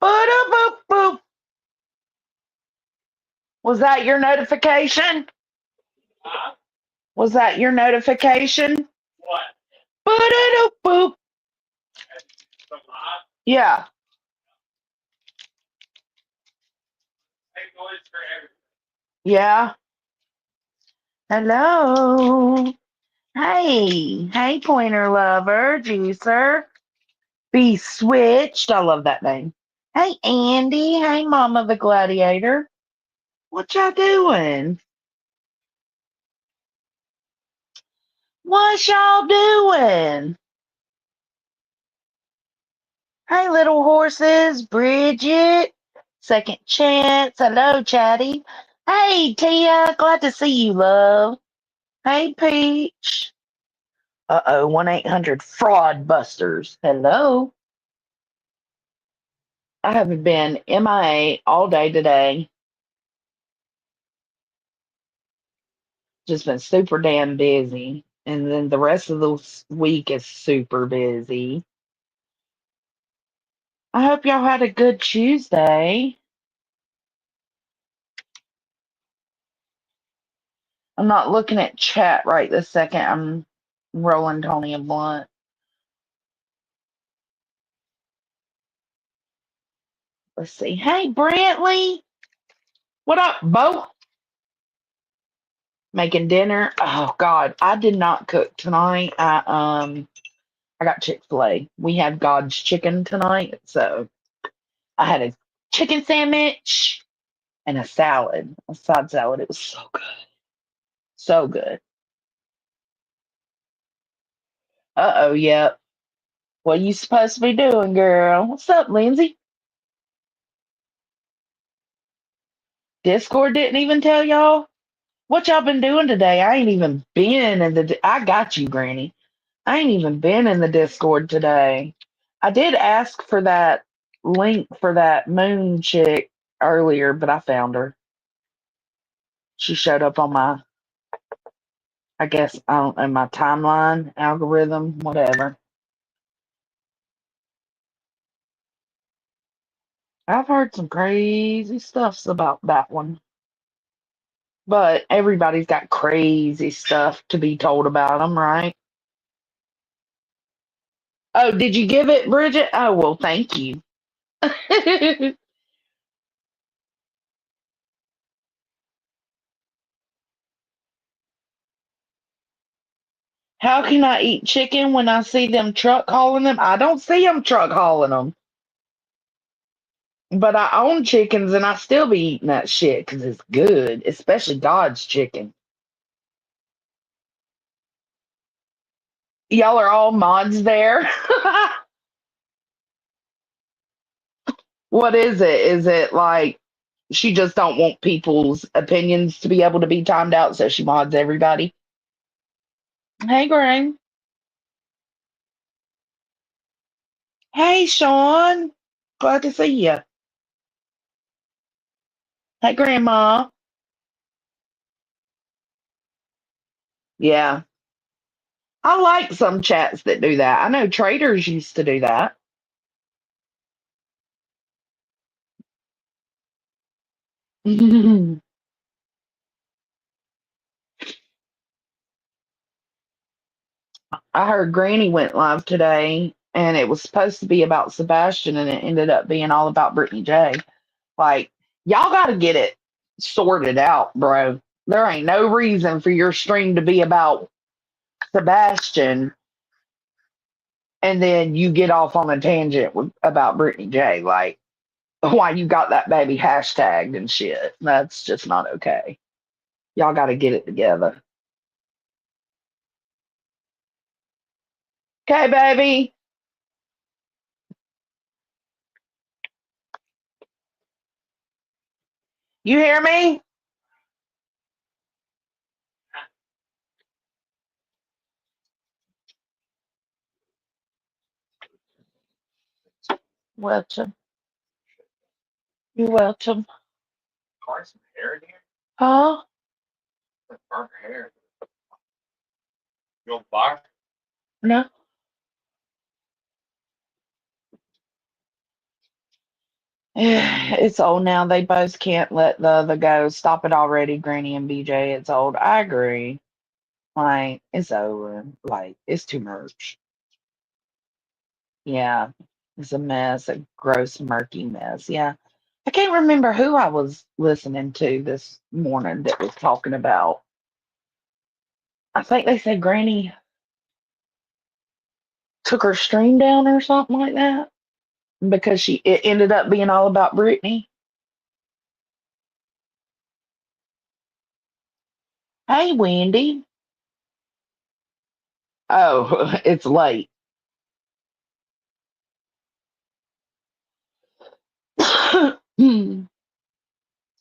Boop, boop. Was that your notification? Was that your notification? Boop, boop. Yeah. Yeah. Hello. Hey. Hey, pointer lover, juicer. Be switched. I love that name. Hey, Andy. Hey, Mama the Gladiator. What y'all doing? What y'all doing? Hey, little horses. Bridget. Second chance. Hello, Chatty. Hey, Tia. Glad to see you, love. Hey, Peach. Uh-oh, 1-800 Fraud Busters. Hello. I haven't been MIA all day today. Just been super damn busy. And then the rest of the week is super busy. I hope y'all had a good Tuesday. I'm not looking at chat right this second. I'm rolling Tony a blunt. Let's see. Hey, Brantley. What up, Bo? Making dinner. Oh God, I did not cook tonight. I got Chick-fil-A. We had God's chicken tonight, so I had a chicken sandwich and a salad, a side salad. It was so good. So good. Uh-oh, yep. What you supposed to be doing, girl? What's up, Lindsay? Discord didn't even tell y'all? What y'all been doing today? I ain't even been in the I got you, Granny. I ain't even been in the Discord today. I did ask for that link for that moon chick earlier, but I found her. She showed up on my, I guess, I don't know, my timeline, algorithm, whatever. I've heard some crazy stuffs about that one. But everybody's got crazy stuff to be told about them, right? Oh, did you give it, Bridget? Oh, well, thank you. How can I eat chicken when I see them truck hauling them? I don't see them truck hauling them. But I own chickens and I still be eating that shit because it's good, especially God's chicken. Y'all are all mods there. What is it? Is it like she just don't want people's opinions to be able to be timed out, so she mods everybody? Hey, Graham. Hey, Sean. Glad to see you. Hey, Grandma. Yeah. I like some chats that do that. I know traders used to do that. I heard Granny went live today and it was supposed to be about Sebastian and it ended up being all about Brittany J. Like, y'all got to get it sorted out, bro. There ain't no reason for your stream to be about Sebastian and then you get off on a tangent about Brittany J. Like, why you got that baby hashtagged and shit. That's just not okay. Y'all got to get it together. Okay, baby. You hear me? Welcome. You're welcome. Huh? No. It's old now. They both can't let the other go. Stop it already, Granny and BJ. It's old. I agree. Like, it's over. Like, it's too much. Yeah. It's a mess, a gross, murky mess. Yeah. I can't remember who I was listening to this morning that was talking about. I think they said Granny took her stream down or something like that because it ended up being all about Brittany. Hey, Wendy. Oh, it's late.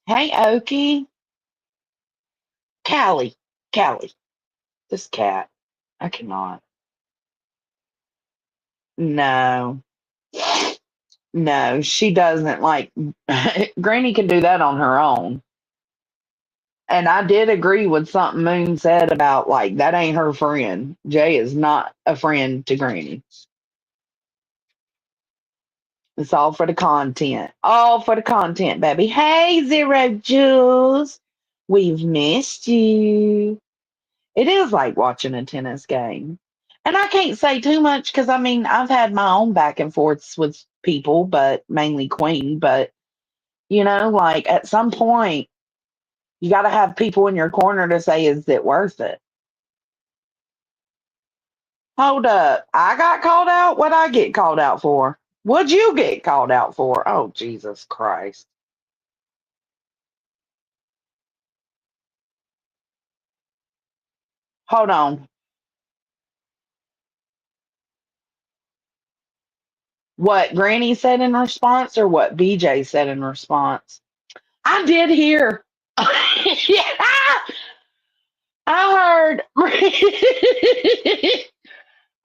Hey, Okie. Callie. Callie. This cat. I cannot. No. No, she doesn't like Granny can do that on her own. And I did agree with something Moon said about like that ain't her friend. Jay is not a friend to Granny. It's all for the content. All for the content, baby. Hey, Zero Jules. We've missed you. It is like watching a tennis game. And I can't say too much because I mean, I've had my own back and forths with people, but mainly Queen. But, like at some point, you got to have people in your corner to say, is it worth it? Hold up. I got called out? What'd I get called out for? What'd you get called out for? Oh, Jesus Christ. Hold on. What Granny said in response or what BJ said in response? I did hear. Yeah, I heard.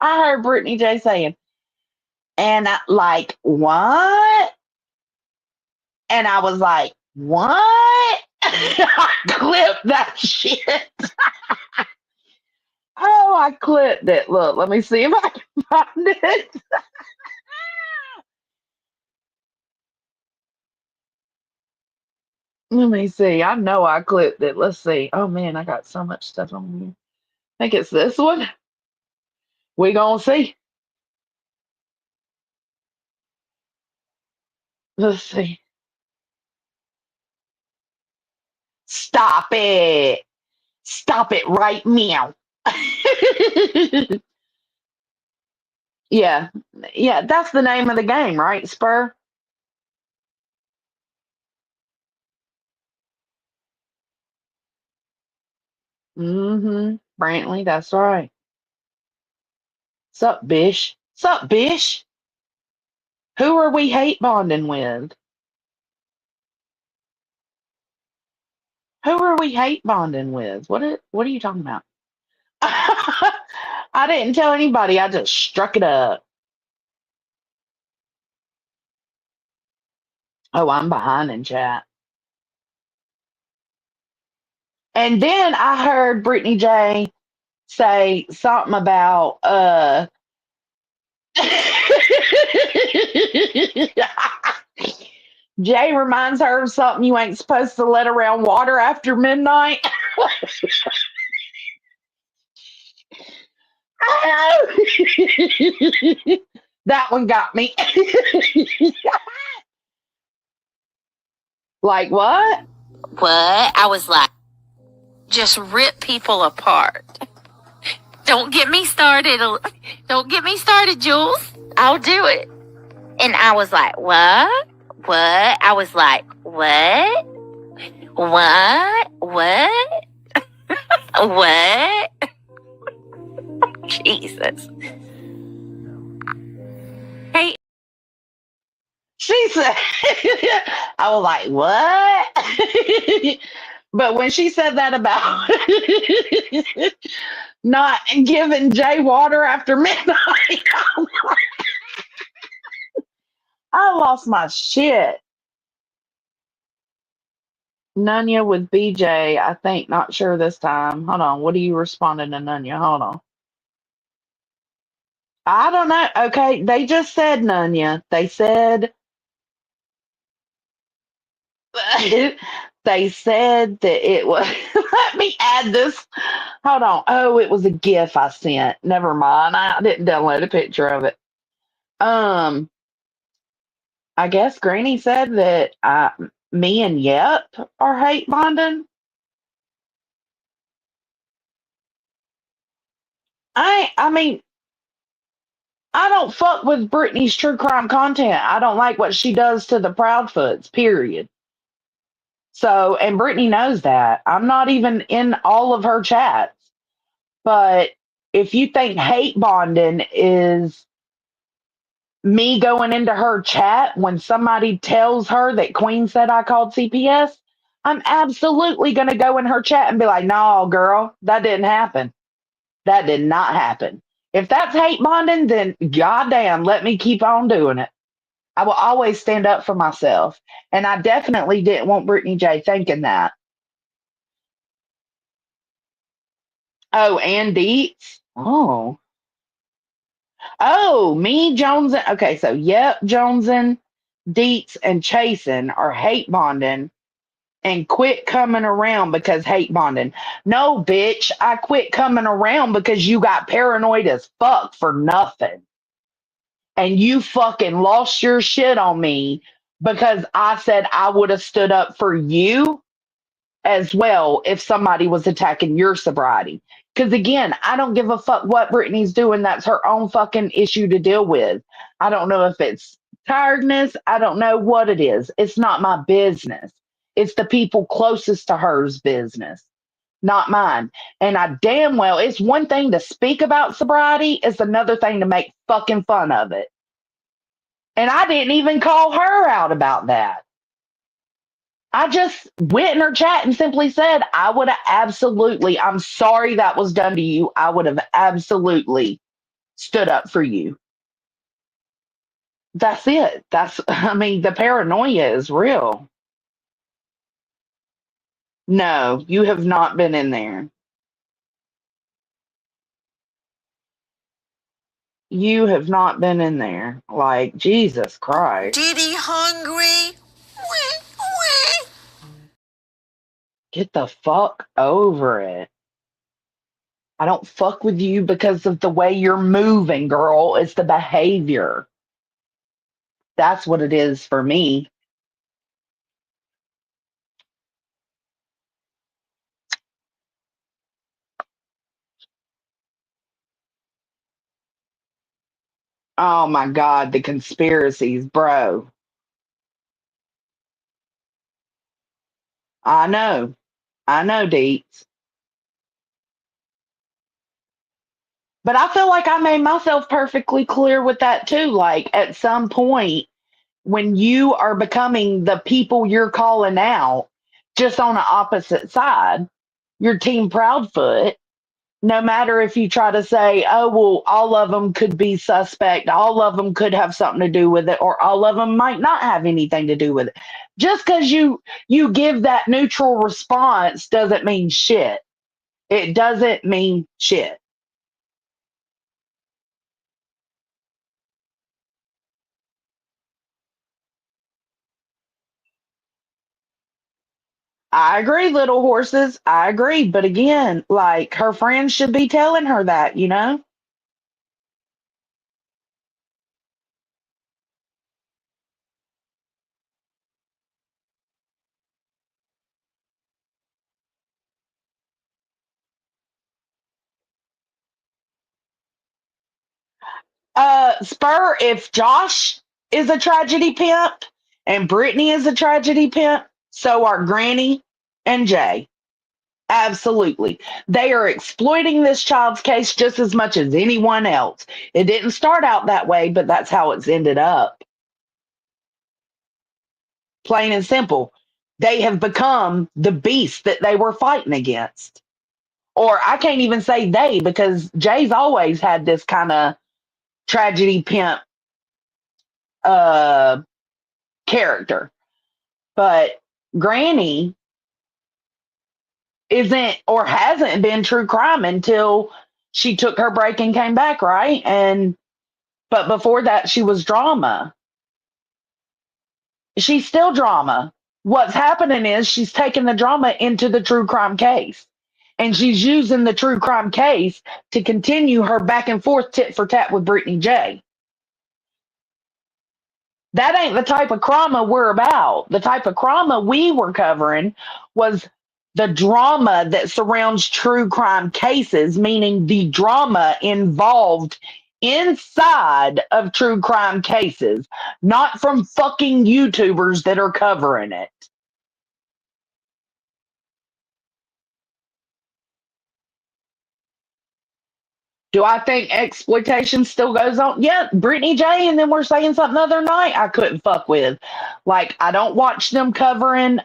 I heard Brittany J saying, and I like, what? And I was like, what? I clipped that shit. Oh, I clipped it. Look, let me see if I can find it. Let me see. I know I clipped it. Let's see. Oh man, I got so much stuff on here. I think it's this one. We gonna see. Let's see. Stop it. Stop it right now. Yeah. Yeah, that's the name of the game, right, Spur? Mm-hmm. Brantley, that's right. Sup, Bish? Sup, Bish? Who are we hate bonding with? Who are we hate bonding with? What are you talking about? I didn't tell anybody. I just struck it up. Oh, I'm behind in chat. And then I heard Brittany J say something about Jay reminds her of something you ain't supposed to let around water after midnight. That one got me. Like what? What? I was like, just rip people apart. Don't get me started. Don't get me started, Jules. I'll do it. And I was like, what? What? I was like, what? What? What? What? Jesus. Hey. She said, I was like, what? But when she said that about not giving Jay water after midnight, I lost my shit. Nunya with BJ, I think, not sure this time. Hold on. What are you responding to Nunya? Hold on. I don't know. Okay, they just said Nunya. They said They said that it was. Let me add this. Hold on. Oh, it was a GIF I sent. Never mind. I didn't download a picture of it. Um, I guess Granny said that me and Yep are hate bonding. I mean, I don't fuck with Brittany's true crime content. I don't like what she does to the Proudfoots, period. So, and Brittany knows that. I'm not even in all of her chats. But if you think hate bonding is me going into her chat when somebody tells her that Queen said I called CPS, I'm absolutely going to go in her chat and be like, no, girl, that didn't happen. That did not happen. If that's hate bonding, then goddamn, let me keep on doing it. I will always stand up for myself. And I definitely didn't want Brittany J thinking that. Oh, and Deets? Oh. Oh, me, Jones. Okay, so yep, Jonesin, Deets, and Chasen are hate bonding and quit coming around because hate bonding. No, bitch, I quit coming around because you got paranoid as fuck for nothing. And you fucking lost your shit on me because I said I would have stood up for you as well if somebody was attacking your sobriety. Because again, I don't give a fuck what Brittany's doing. That's her own fucking issue to deal with. I don't know if it's tiredness. I don't know what it is. It's not my business. It's the people closest to her's business, not mine. And I damn well, it's one thing to speak about sobriety, it's another thing to make fucking fun of it. And I didn't even call her out about that. I just went in her chat and simply said, I would have absolutely, I'm sorry that was done to you. I would have absolutely stood up for you. That's it. I mean, the paranoia is real. No, you have not been in there. You have not been in there. Like, Jesus Christ. Diddy hungry? Wee, wee. Get the fuck over it. I don't fuck with you because of the way you're moving, girl. It's the behavior. That's what it is for me. Oh my God, the conspiracies, bro. I know. I know, Deets. But I feel like I made myself perfectly clear with that too. Like at some point, when you are becoming the people you're calling out, just on the opposite side, you're Team Proudfoot. No matter if you try to say, oh, well, all of them could be suspect, all of them could have something to do with it, or all of them might not have anything to do with it. Just because you give that neutral response doesn't mean shit. It doesn't mean shit. I agree, little horses. I agree. But again, like her friends should be telling her that, you know? Spur, if Josh is a tragedy pimp and Brittany is a tragedy pimp, so are Granny and Jay. Absolutely. They are exploiting this child's case just as much as anyone else. It didn't start out that way, but that's how it's ended up. Plain and simple. They have become the beast that they were fighting against. Or I can't even say they because Jay's always had this kind of tragedy pimp uh character. But Granny isn't or hasn't been true crime until she took her break and came back, right? And but before that she was drama. She's still drama. What's happening is she's taking the drama into the true crime case. And she's using the true crime case to continue her back and forth tit for tat with Brittany J. That ain't the type of drama we're about. The type of drama we were covering was the drama that surrounds true crime cases, meaning the drama involved inside of true crime cases, not from fucking YouTubers that are covering it. Do I think exploitation still goes on? Yeah, Brittany J, and then we're saying something the other night I couldn't fuck with. Like, I don't watch them covering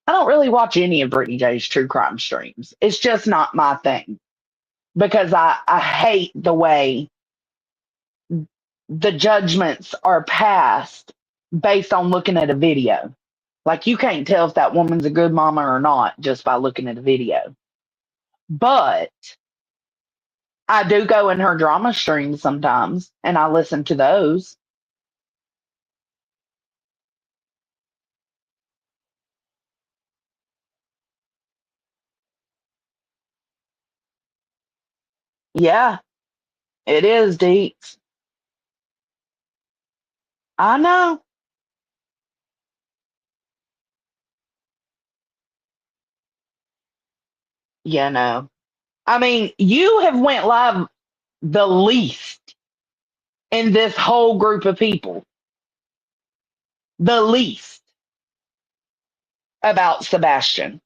I don't really watch any of Brittany J's true crime streams. It's just not my thing. Because I hate the way the judgments are passed based on looking at a video. Like, you can't tell if that woman's a good mama or not just by looking at a video. But I do go in her drama streams sometimes and I listen to those. Yeah, it is, Deets. I know. You know. I mean, you have went live the least in this whole group of people. The least about Sebastian.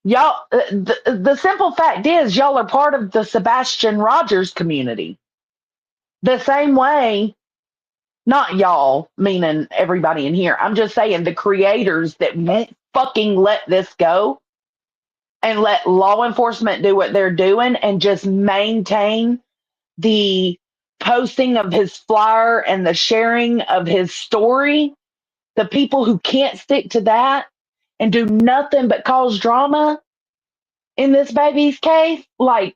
Y'all, the simple fact is, y'all are part of the Sebastian Rogers community. The same way, not y'all, meaning everybody in here. I'm just saying the creators that won't fucking let this go and let law enforcement do what they're doing and just maintain the posting of his flyer and the sharing of his story. The people who can't stick to that and do nothing but cause drama in this baby's case, like,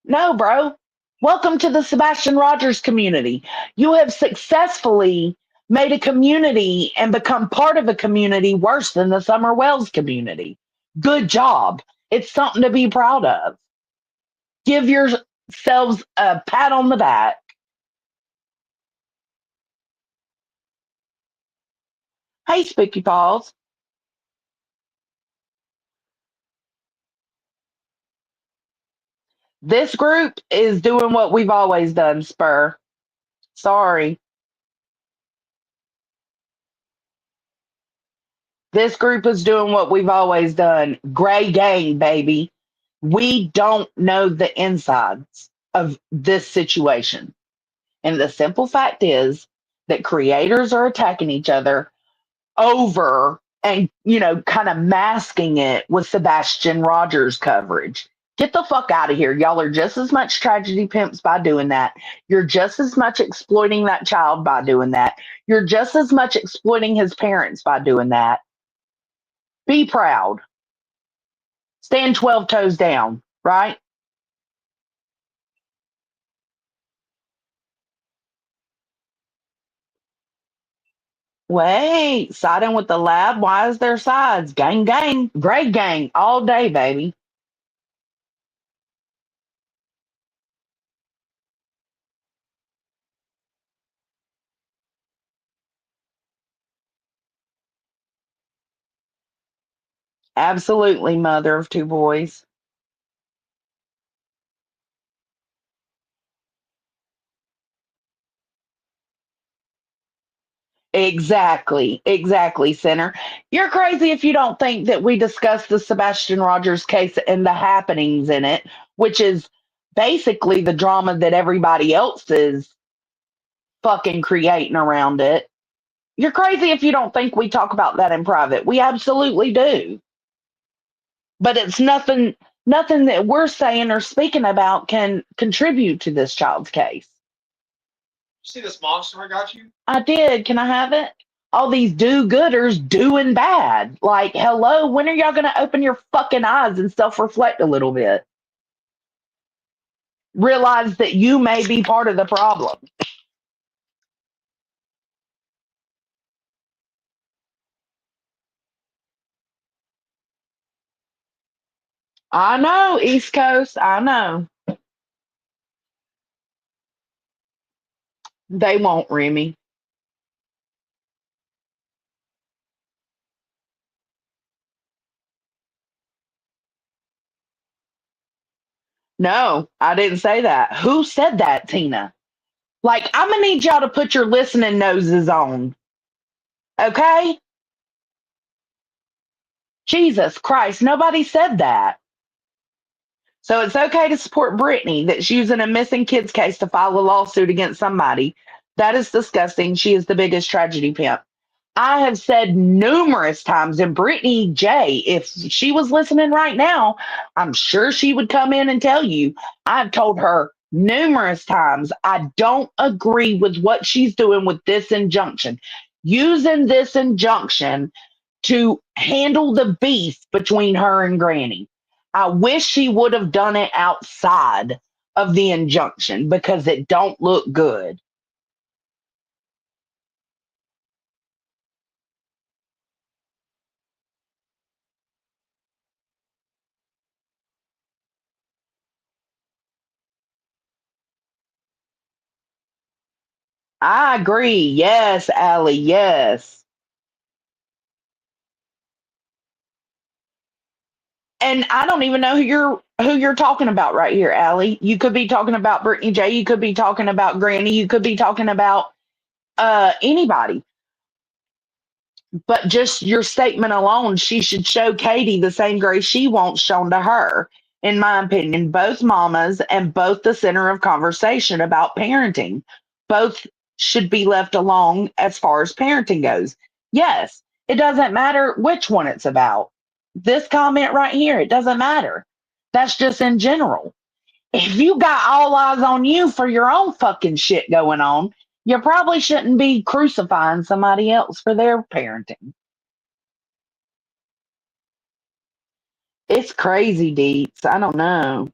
no, bro. Welcome to the Sebastian Rogers community. You have successfully made a community and become part of a community worse than the Summer Wells community. Good job. It's something to be proud of. Give yourselves a pat on the back. Hey, Spooky Paws. This group is doing what we've always done, Spur. Sorry. This group is doing what we've always done. Gray gang, baby. We don't know the insides of this situation. And the simple fact is that creators are attacking each other over and, kind of masking it with Sebastian Rogers coverage. Get the fuck out of here. Y'all are just as much tragedy pimps by doing that. You're just as much exploiting that child by doing that. You're just as much exploiting his parents by doing that. Be proud. Stand 12 toes down, right? Wait, siding with the lab? Why is there sides? Gang, gang, gray gang, all day, baby. Absolutely, mother of two boys. Exactly, exactly, Center. You're crazy if you don't think that we discussed the Sebastian Rogers case and the happenings in it, which is basically the drama that everybody else is fucking creating around it. You're crazy if you don't think we talk about that in private. We absolutely do. But it's nothing that we're saying or speaking about can contribute to this child's case. See this monster I got you? I did. Can I have it? All these do-gooders doing bad. Like, hello, when are y'all going to open your fucking eyes and self-reflect a little bit? Realize that you may be part of the problem. I know, East Coast. I know. They won't, Remy. No, I didn't say that. Who said that, Tina? Like, I'm gonna need y'all to put your listening noses on. Okay? Jesus Christ, nobody said that. So it's okay to support Brittany that's using a missing kids case to file a lawsuit against somebody. That is disgusting. She is the biggest tragedy pimp. I have said numerous times, and Brittany J, if she was listening right now, I'm sure she would come in and tell you. I've told her numerous times I don't agree with what she's doing with this injunction. Using this injunction to handle the beef between her and Granny. I wish she would have done it outside of the injunction because it don't look good. I agree. Yes, Allie. Yes. And I don't even know who you're talking about right here, Allie. You could be talking about Brittany J. You could be talking about Granny. You could be talking about anybody. But just your statement alone, she should show Katie the same grace she wants shown to her. In my opinion, both mamas and both the center of conversation about parenting. Both should be left alone as far as parenting goes. Yes, it doesn't matter which one it's about. This comment right here, it doesn't matter. That's just in general. If you got all eyes on you for your own fucking shit going on, you probably shouldn't be crucifying somebody else for their parenting. It's crazy, Deets. I don't know.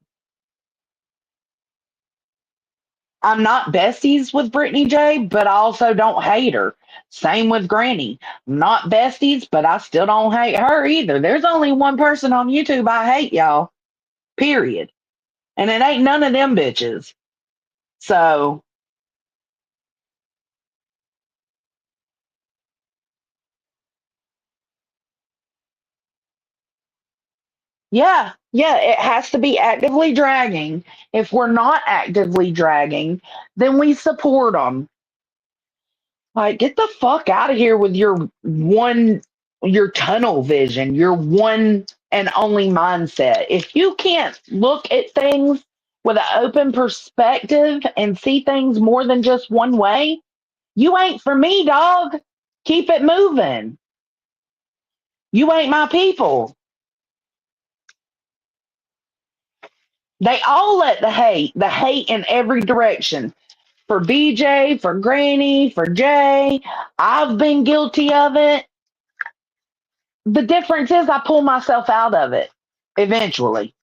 I'm not besties with Brittany J, but I also don't hate her. Same with Granny. I'm not besties, but I still don't hate her either. There's only one person on YouTube I hate, y'all. Period. And it ain't none of them bitches. So, yeah, it has to be actively dragging. If we're not actively dragging, then we support them. Like, get the fuck out of here with your tunnel vision, your one and only mindset. If you can't look at things with an open perspective and see things more than just one way, you ain't for me, dog. Keep it moving. You ain't my people. They all let the hate in every direction. For BJ, for Granny, for Jay. I've been guilty of it. The difference is I pull myself out of it eventually.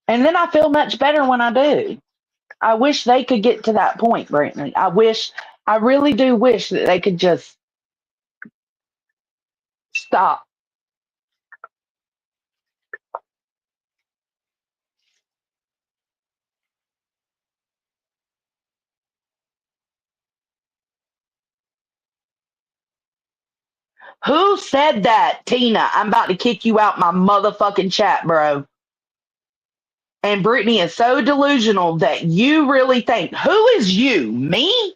And then I feel much better when I do. I wish they could get to that point, Brittany. I really do wish that they could just stop. Who said that, Tina? I'm about to kick you out my motherfucking chat, bro. And Brittany is so delusional that you really think, who is you? Me?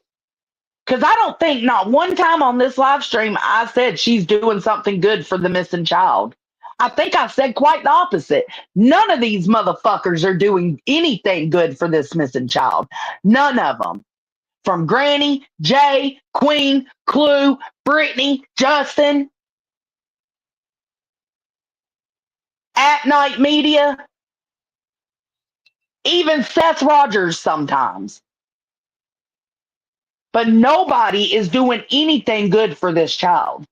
Because I don't think not one time on this live stream I said she's doing something good for the missing child. I think I said quite the opposite. None of these motherfuckers are doing anything good for this missing child. None of them. From Granny, Jay, Queen, Clue, Brittany, Justin, At Night Media, even Seth Rogers sometimes. But nobody is doing anything good for this child.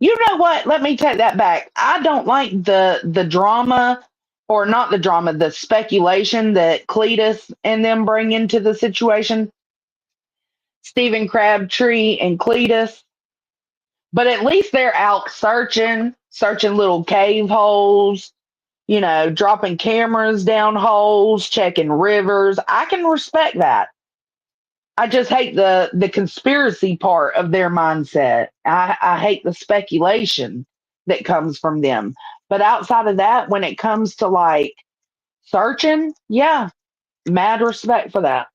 You know what? Let me take that back. I don't like the drama, or not the drama, the speculation that Cletus and them bring into the situation. Stephen Crabtree and Cletus. But at least they're out searching little cave holes, dropping cameras down holes, checking rivers. I can respect that. I just hate the conspiracy part of their mindset. I hate the speculation that comes from them. But outside of that, when it comes to like searching, yeah, mad respect for that.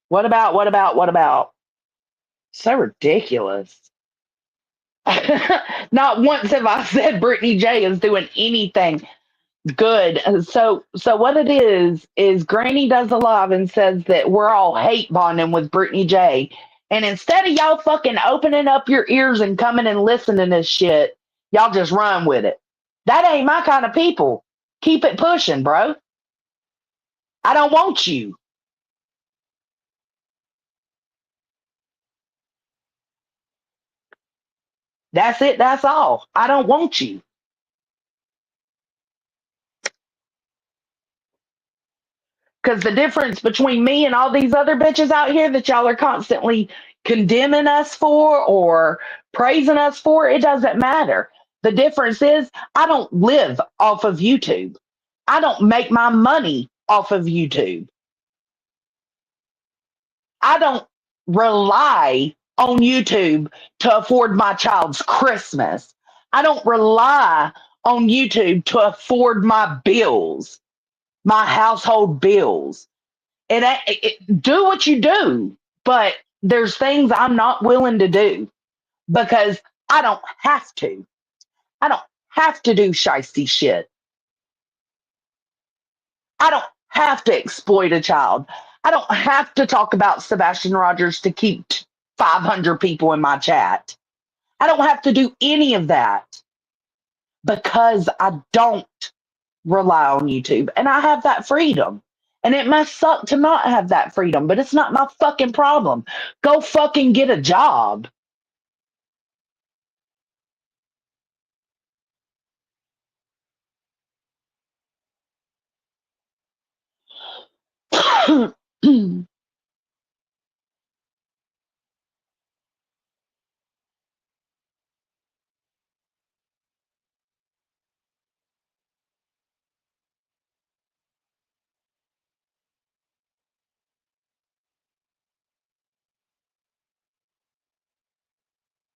What about? So ridiculous. Not once have I said Brittany J is doing anything good. So what it is Granny does a live and says that we're all hate bonding with Brittany J. And instead of y'all fucking opening up your ears and coming and listening to this shit, y'all just run with it. That ain't my kind of people. Keep it pushing, bro. I don't want you. That's it. That's all. I don't want you. Because the difference between me and all these other bitches out here that y'all are constantly condemning us for or praising us for, it doesn't matter. The difference is I don't live off of YouTube. I don't make my money off of YouTube. I don't rely on YouTube to afford my child's Christmas. I don't rely on YouTube to afford my bills, my household bills. Do what you do, but there's things I'm not willing to do because I don't have to. I don't have to do shisty shit. I don't have to exploit a child. I don't have to talk about Sebastian Rogers to keep 500 people in my chat. I don't have to do any of that because I don't rely on YouTube and I have that freedom. And it must suck to not have that freedom, but it's not my fucking problem. Go fucking get a job.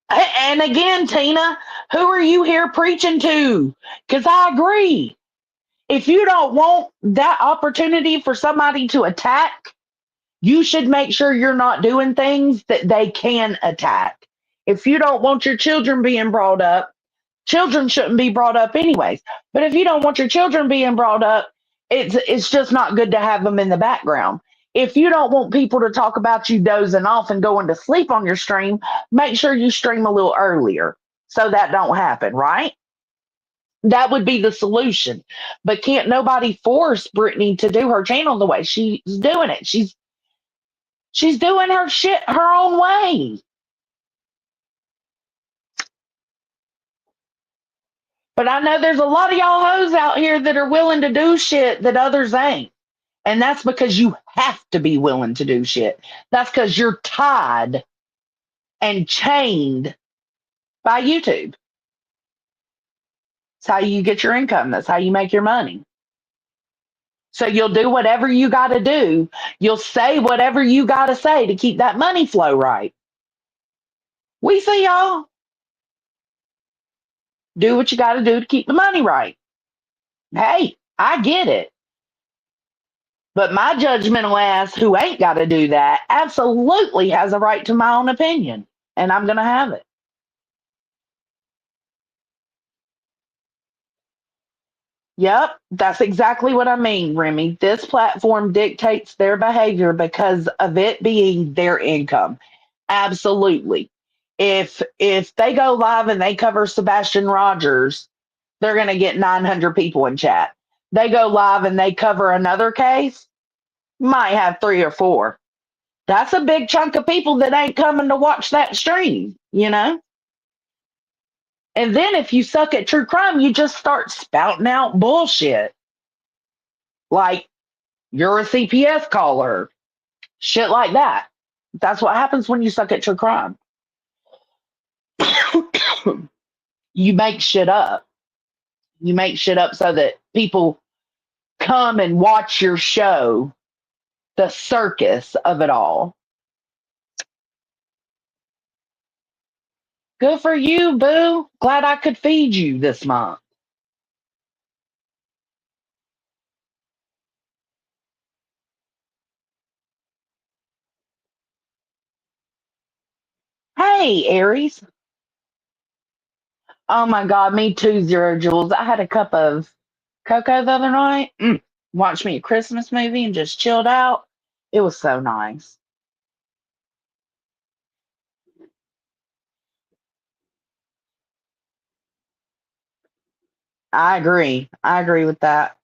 And again, Tina, who are you here preaching to? Because I agree. If you don't want that opportunity for somebody to attack, you should make sure you're not doing things that they can attack. If you don't want your children being brought up, children shouldn't be brought up anyways. But if you don't want your children being brought up, it's just not good to have them in the background. If you don't want people to talk about you dozing off and going to sleep on your stream, make sure you stream a little earlier so that don't happen, right? That would be the solution. But can't nobody force Brittany to do her channel the way she's doing it. She's doing her shit her own way. But I know there's a lot of y'all hoes out here that are willing to do shit that others ain't. And that's because you have to be willing to do shit. That's because you're tied and chained by YouTube. It's how you get your income. That's how you make your money. So you'll do whatever you got to do. You'll say whatever you got to say to keep that money flow right. We see y'all. Do what you got to do to keep the money right. Hey, I get it. But my judgmental ass, who ain't got to do that, absolutely has a right to my own opinion. And I'm going to have it. Yep, that's exactly what I mean, Remy. This platform dictates their behavior because of it being their income. Absolutely. If they go live and they cover Sebastian Rogers, they're going to get 900 people in chat. They go live and they cover another case, might have 3 or 4. That's a big chunk of people that ain't coming to watch that stream. And then if you suck at true crime, you just start spouting out bullshit. Like you're a CPS caller, shit like that. That's what happens when you suck at true crime. You make shit up. You make shit up so that people come and watch your show, the circus of it all. Good for you, boo. Glad I could feed you this month. Hey, Aries. Oh my God, me too, Zero Jules. I had a cup of cocoa the other night. Watched me a Christmas movie and just chilled out. It was so nice. I agree. I agree with that.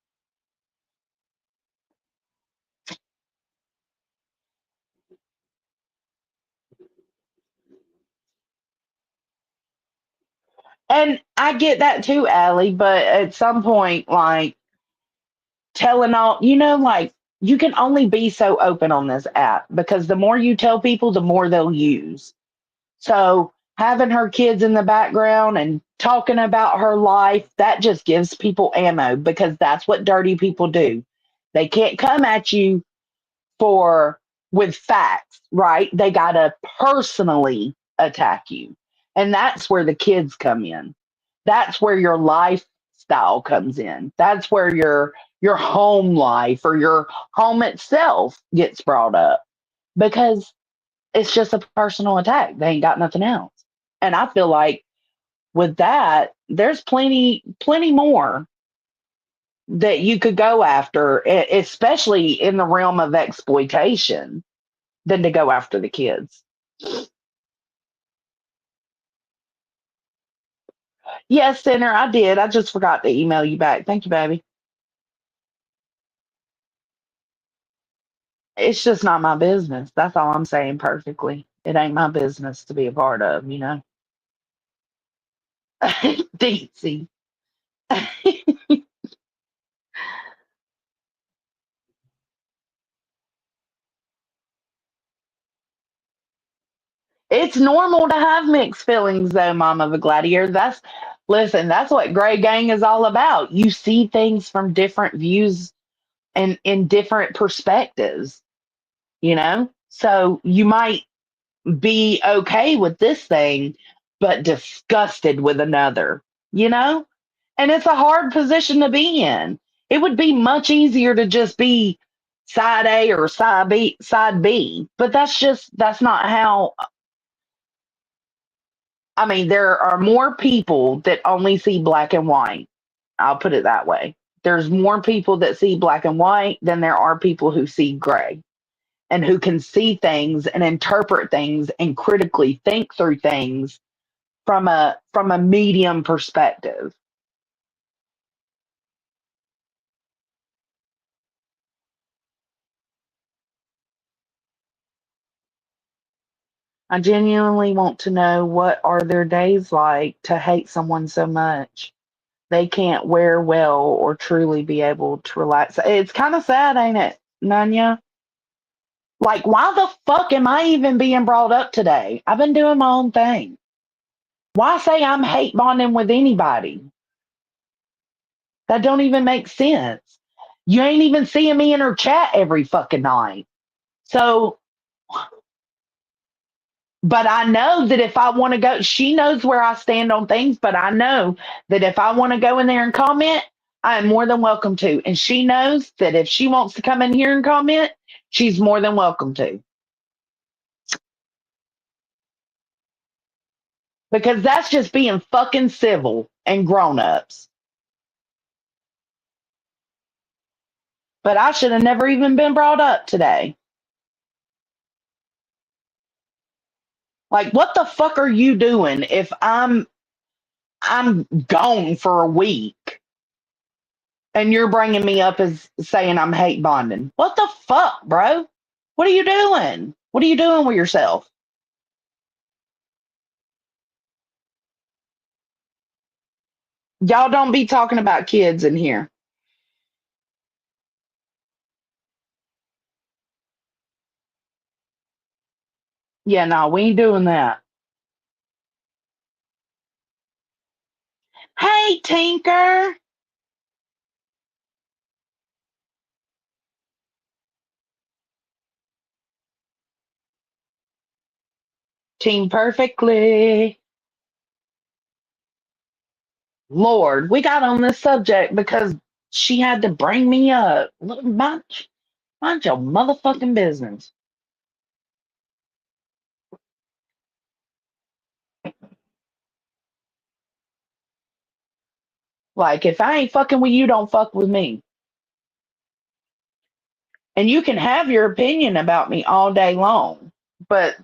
And I get that too, Allie, but at some point, like telling all, like you can only be so open on this app because the more you tell people, the more they'll use. So having her kids in the background and talking about her life, that just gives people ammo because that's what dirty people do. They can't come at you for with facts, right? They gotta personally attack you. And that's where the kids come in. That's where your lifestyle comes in. That's where your home life or your home itself gets brought up because it's just a personal attack. They ain't got nothing else. And I feel like with that, there's plenty more that you could go after, especially in the realm of exploitation, than to go after the kids. Yes, Sinner, I did. I just forgot to email you back. Thank you, baby. It's just not my business. That's all I'm saying perfectly. It ain't my business to be a part of. Deetsy. It's normal to have mixed feelings, though, Mama of a Gladiator. Listen, that's what Gray Gang is all about. You see things from different views and in different perspectives. So you might be okay with this thing, but disgusted with another, you know? And it's a hard position to be in. It would be much easier to just be side A or side B, but that's not how. I mean, there are more people that only see black and white. I'll put it that way. There's more people that see black and white than there are people who see gray and who can see things and interpret things and critically think through things from a medium perspective. I genuinely want to know what are their days like to hate someone so much they can't wear well or truly be able to relax. It's kind of sad, ain't it, Nanya? Like, why the fuck am I even being brought up today? I've been doing my own thing. Why say I'm hate bonding with anybody? That don't even make sense. You ain't even seeing me in her chat every fucking night. So, but I know that if I want to go, she knows where I stand on things, but I know that if I want to go in there and comment, I am more than welcome to. And she knows that if she wants to come in here and comment, she's more than welcome to. Because that's just being fucking civil and grown ups. But I should have never even been brought up today. Like, what the fuck are you doing if I'm gone for a week and you're bringing me up as saying I'm hate bonding? What the fuck, bro? What are you doing? What are you doing with yourself? Y'all don't be talking about kids in here. Yeah, no, we ain't doing that. Hey, Tinker. Team perfectly. Lord, we got on this subject because she had to bring me up. Look, mind your motherfucking business. Like, if I ain't fucking with you, don't fuck with me. And you can have your opinion about me all day long, but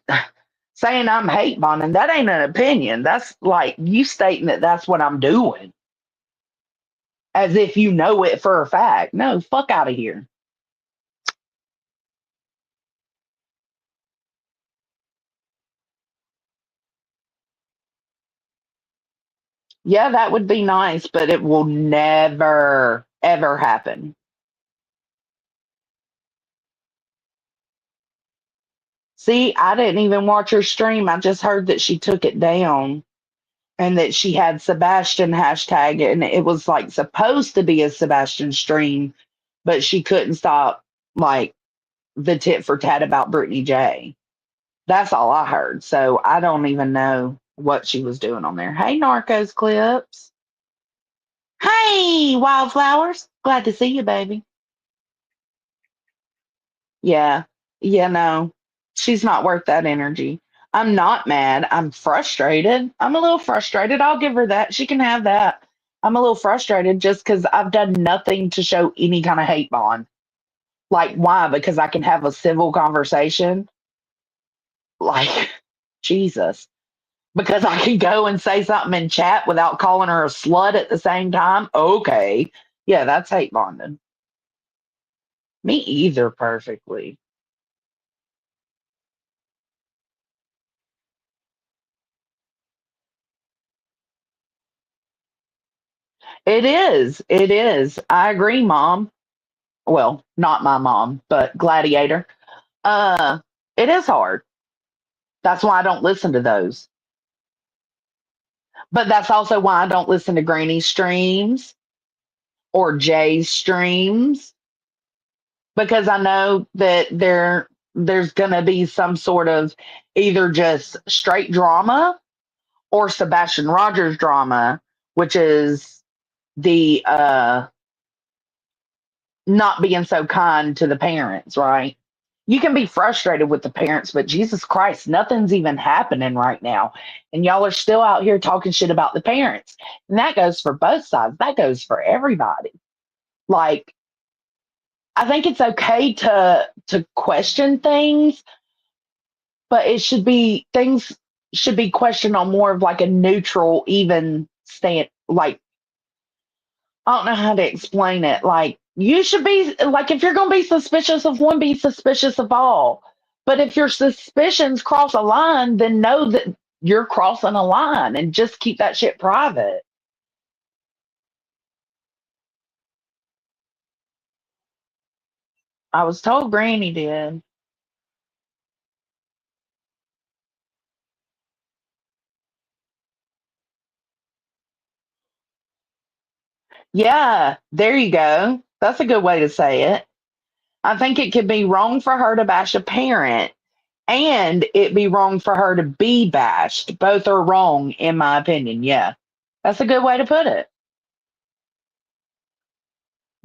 saying I'm hate bonding, that ain't an opinion. That's like you stating that that's what I'm doing, as if you know it for a fact. No, fuck out of here. Yeah, that would be nice, but it will never, ever happen. See, I didn't even watch her stream. I just heard that she took it down and that she had Sebastian hashtag it, and it was like supposed to be a Sebastian stream, but she couldn't stop like the tit for tat about Brittany J. That's all I heard. So I don't even know what she was doing on there. Hey, Narcos Clips. Hey, Wildflowers. Glad to see you, baby. Yeah. Yeah, no, she's not worth that energy. I'm not mad. I'm frustrated. I'm a little frustrated. I'll give her that. She can have that. I'm a little frustrated just because I've done nothing to show any kind of hate bond. Like, why? Because I can have a civil conversation? Like, Jesus. Because I can go and say something in chat without calling her a slut at the same time? Okay. Yeah, that's hate bonding. Me either, perfectly. It is. It is. I agree, Mom. Well, not my mom, but Gladiator. Uh, it is hard. That's why I don't listen to those. But that's also why I don't listen to Granny streams or Jay's streams because I know that there's gonna be some sort of either just straight drama or Sebastian Rogers drama, which is the not being so kind to the parents, right? You can be frustrated with the parents, but Jesus Christ, nothing's even happening right now. And y'all are still out here talking shit about the parents. And that goes for both sides. That goes for everybody. Like, I think it's okay to question things, but it should be things should be questioned on more of like a neutral, even stand. Like, I don't know how to explain it. Like, you should be like, if you're going to be suspicious of one, be suspicious of all. But if your suspicions cross a line, then know that you're crossing a line and just keep that shit private. I was told Granny did. Yeah, there you go. That's a good way to say it. I think it could be wrong for her to bash a parent and it be wrong for her to be bashed. Both are wrong, in my opinion. Yeah, that's a good way to put it.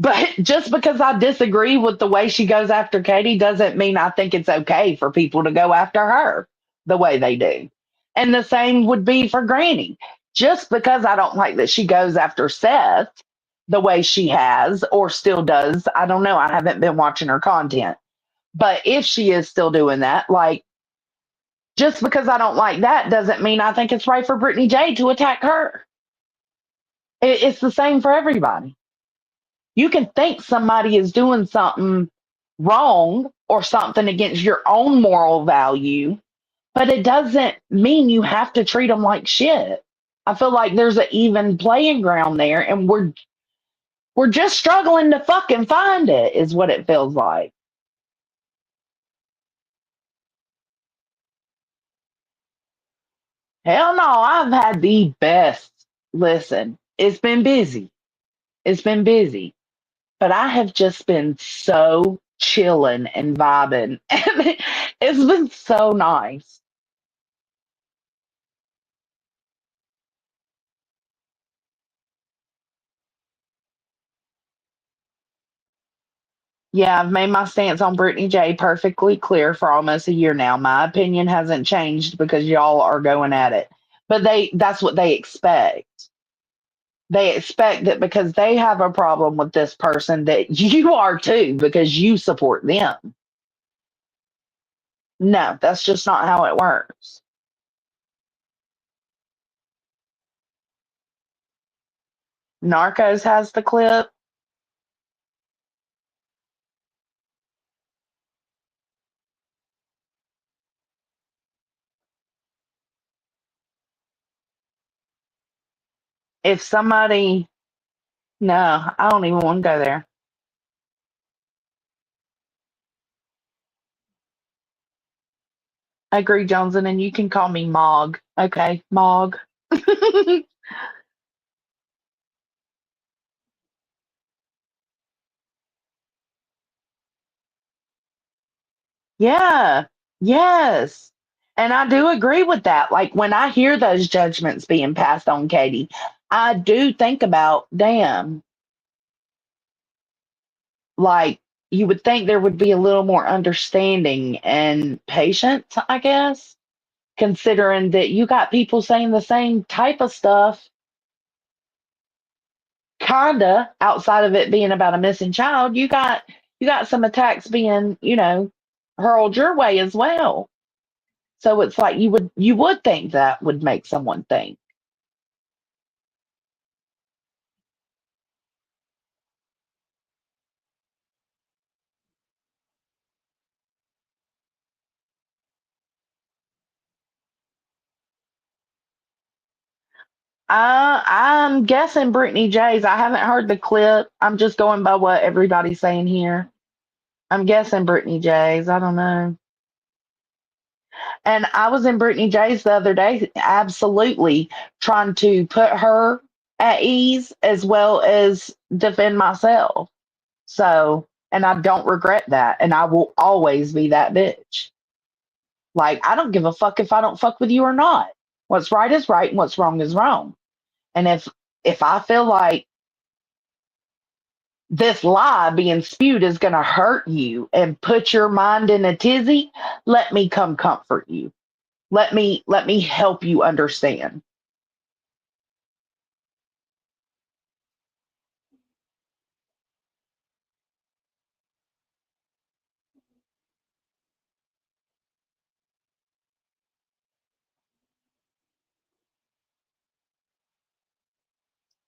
But just because I disagree with the way she goes after Katie doesn't mean I think it's okay for people to go after her the way they do. And the same would be for Granny. Just because I don't like that she goes after Seth the way she has or still does, I don't know. I haven't been watching her content. But if she is still doing that, like, just because I don't like that doesn't mean I think it's right for Brittany J to attack her. It's the same for everybody. You can think somebody is doing something wrong or something against your own moral value, but it doesn't mean you have to treat them like shit. I feel like there's an even playing ground there, and we're just struggling to fucking find it. Is what it feels like. Hell no, I've had the best. Listen, It's been busy. It's been busy. But I have just been so chilling and vibing. And it's been so nice. Yeah, I've made my stance on Brittany J perfectly clear for almost a year now. My opinion hasn't changed because y'all are going at it. But that's what they expect. They expect that because they have a problem with this person that you are too because you support them. No, that's just not how it works. Narcos has the clip. If somebody, no, I don't even want to go there. I agree, Johnson, and you can call me Mog. Okay, Mog. Yeah, yes. And I do agree with that. Like when I hear those judgments being passed on Katie, I do think about, damn, like you would think there would be a little more understanding and patience, I guess, considering that you got people saying the same type of stuff, kinda outside of it being about a missing child. You got some attacks being, hurled your way as well. So it's like you would think that would make someone think. I'm guessing Brittany J's. I haven't heard the clip. I'm just going by what everybody's saying here. I'm guessing Brittany J's. I don't know. And I was in Brittany J's the other day, absolutely trying to put her at ease as well as defend myself. So, and I don't regret that. And I will always be that bitch. Like, I don't give a fuck if I don't fuck with you or not. What's right is right and what's wrong is wrong. And if I feel like this lie being spewed is going to hurt you and put your mind in a tizzy, let me come comfort you. Let me help you understand.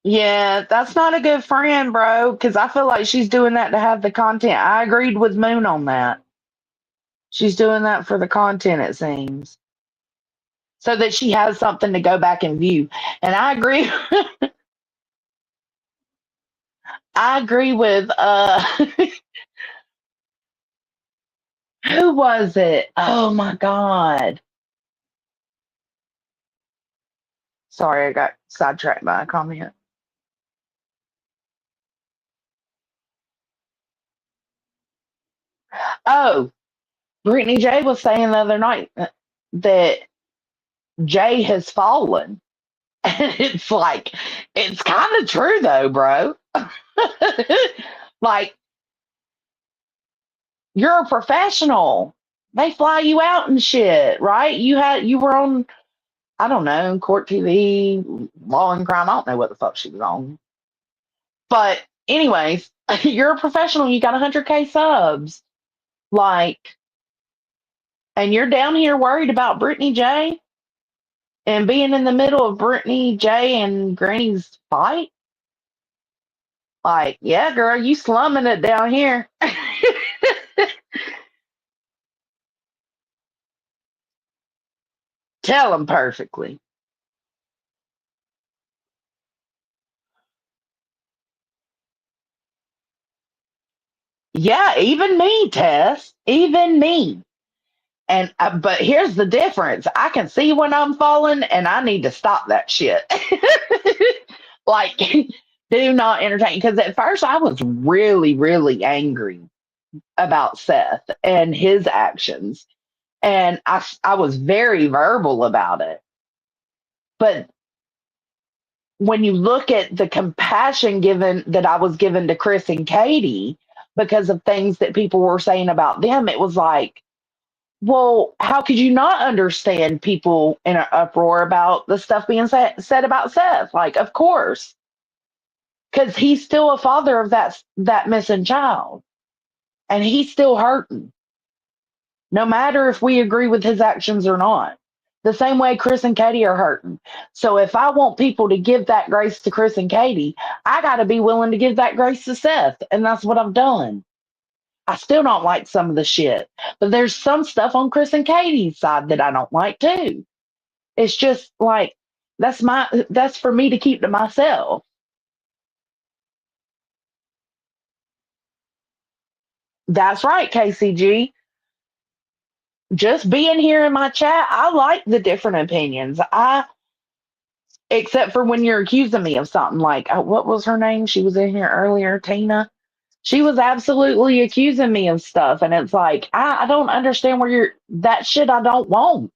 Yeah, that's not a good friend, bro, because I feel like she's doing that to have the content. I agreed with Moon on that. She's doing that for the content, it seems, so that she has something to go back and view. And I agree. I agree with who was it? Oh my god. Sorry, I got sidetracked by a comment. Oh, Brittany J was saying the other night that Jay has fallen. And it's like, it's kind of true though, bro. Like, you're a professional. They fly you out and shit, right? You were on, I don't know, court TV, law and crime. I don't know what the fuck she was on. But anyways, you're a professional. You got 100K subs. Like, and you're down here worried about Brittany J and being in the middle of Brittany J and Granny's fight. Like, yeah, girl, you slumming it down here. Tell them perfectly. Yeah, even me, Tess. Even me. And but here's the difference. I can see when I'm falling, and I need to stop that shit. Like, do not entertain. Because at first I was really, really angry about Seth and his actions. And I was very verbal about it. But when you look at the compassion given that I was given to Chris and Katie because of things that people were saying about them, it was like, well, how could you not understand people in an uproar about the stuff being said about Seth? Like, of course, because he's still a father of that missing child, and he's still hurting, no matter if we agree with his actions or not. The same way Chris and Katie are hurting. So if I want people to give that grace to Chris and Katie, I got to be willing to give that grace to Seth, and that's what I've done. I still don't like some of the shit, but there's some stuff on Chris and Katie's side that I don't like too. It's just like that's for me to keep to myself. That's right, KCG. Just being here in my chat, I like the different opinions. Except for when you're accusing me of something like what was her name? She was in here earlier, Tina. She was absolutely accusing me of stuff, and it's like I don't understand where you're that shit. I don't want.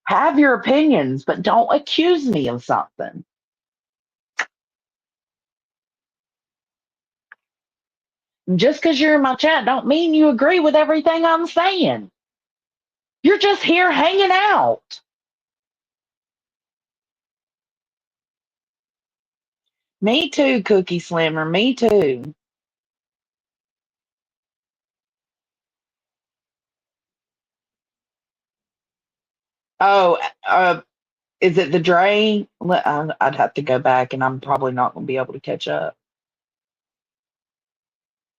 Have your opinions, but don't accuse me of something. Just because you're in my chat don't mean you agree with everything I'm saying. You're just here hanging out. Me too, Cookie Slimmer. Me too. Oh, is it the Dre? I'd have to go back, and I'm probably not going to be able to catch up.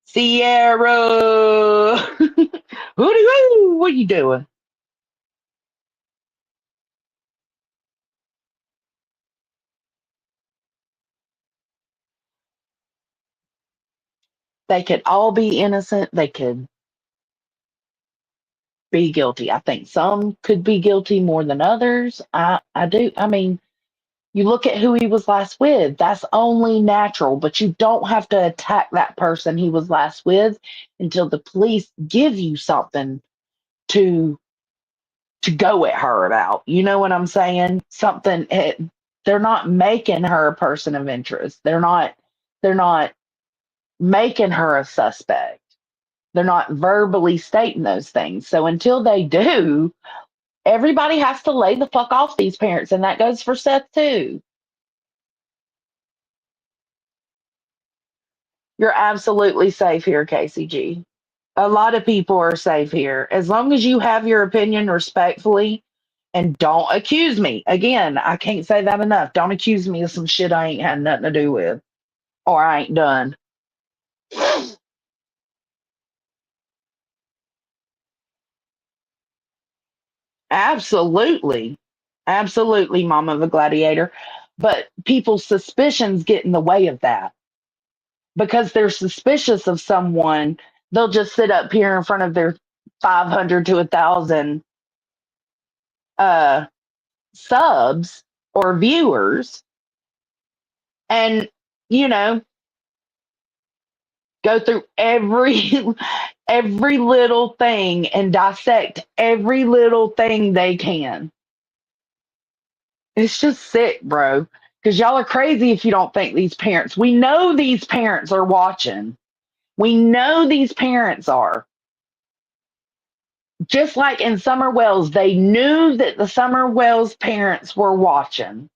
Sierra, hoo, what are you doing? They could all be innocent. They could be guilty. I think some could be guilty more than others. I do. I mean, you look at who he was last with. That's only natural, but you don't have to attack that person he was last with until the police give you something to go at her about. You know what I'm saying? Something they're not making her a person of interest. They're not making her a suspect. They're not verbally stating those things. So until they do, everybody has to lay the fuck off these parents, and that goes for Seth too. You're absolutely safe here, KCG. A lot of people are safe here. As long as you have your opinion respectfully and don't accuse me. Again, I can't say that enough. Don't accuse me of some shit I ain't had nothing to do with or I ain't done. Absolutely. Absolutely, Mama the Gladiator. But people's suspicions get in the way of that because they're suspicious of someone. They'll just sit up here in front of their 500 to 1,000 uh, subs or viewers and, you know, go through every little thing and dissect every little thing they can. It's just sick, bro. Because y'all are crazy if you don't think these parents. We know these parents are watching. We know these parents are. Just like in Summer Wells, they knew that the Summer Wells parents were watching.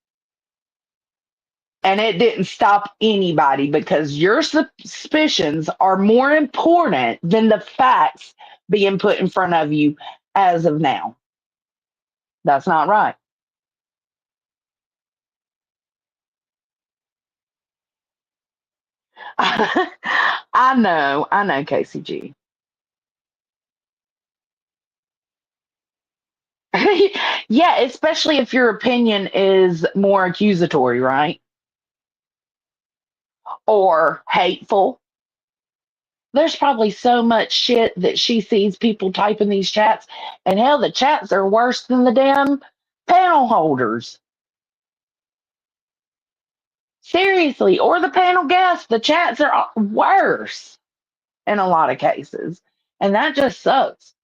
And it didn't stop anybody because your suspicions are more important than the facts being put in front of you as of now. That's not right. I know, KCG. Yeah, especially if your opinion is more accusatory, right? Or hateful. There's probably so much shit that she sees people type in these chats, and hell, the chats are worse than the damn panel holders. Seriously, or the panel guests. The chats are worse in a lot of cases. And that just sucks.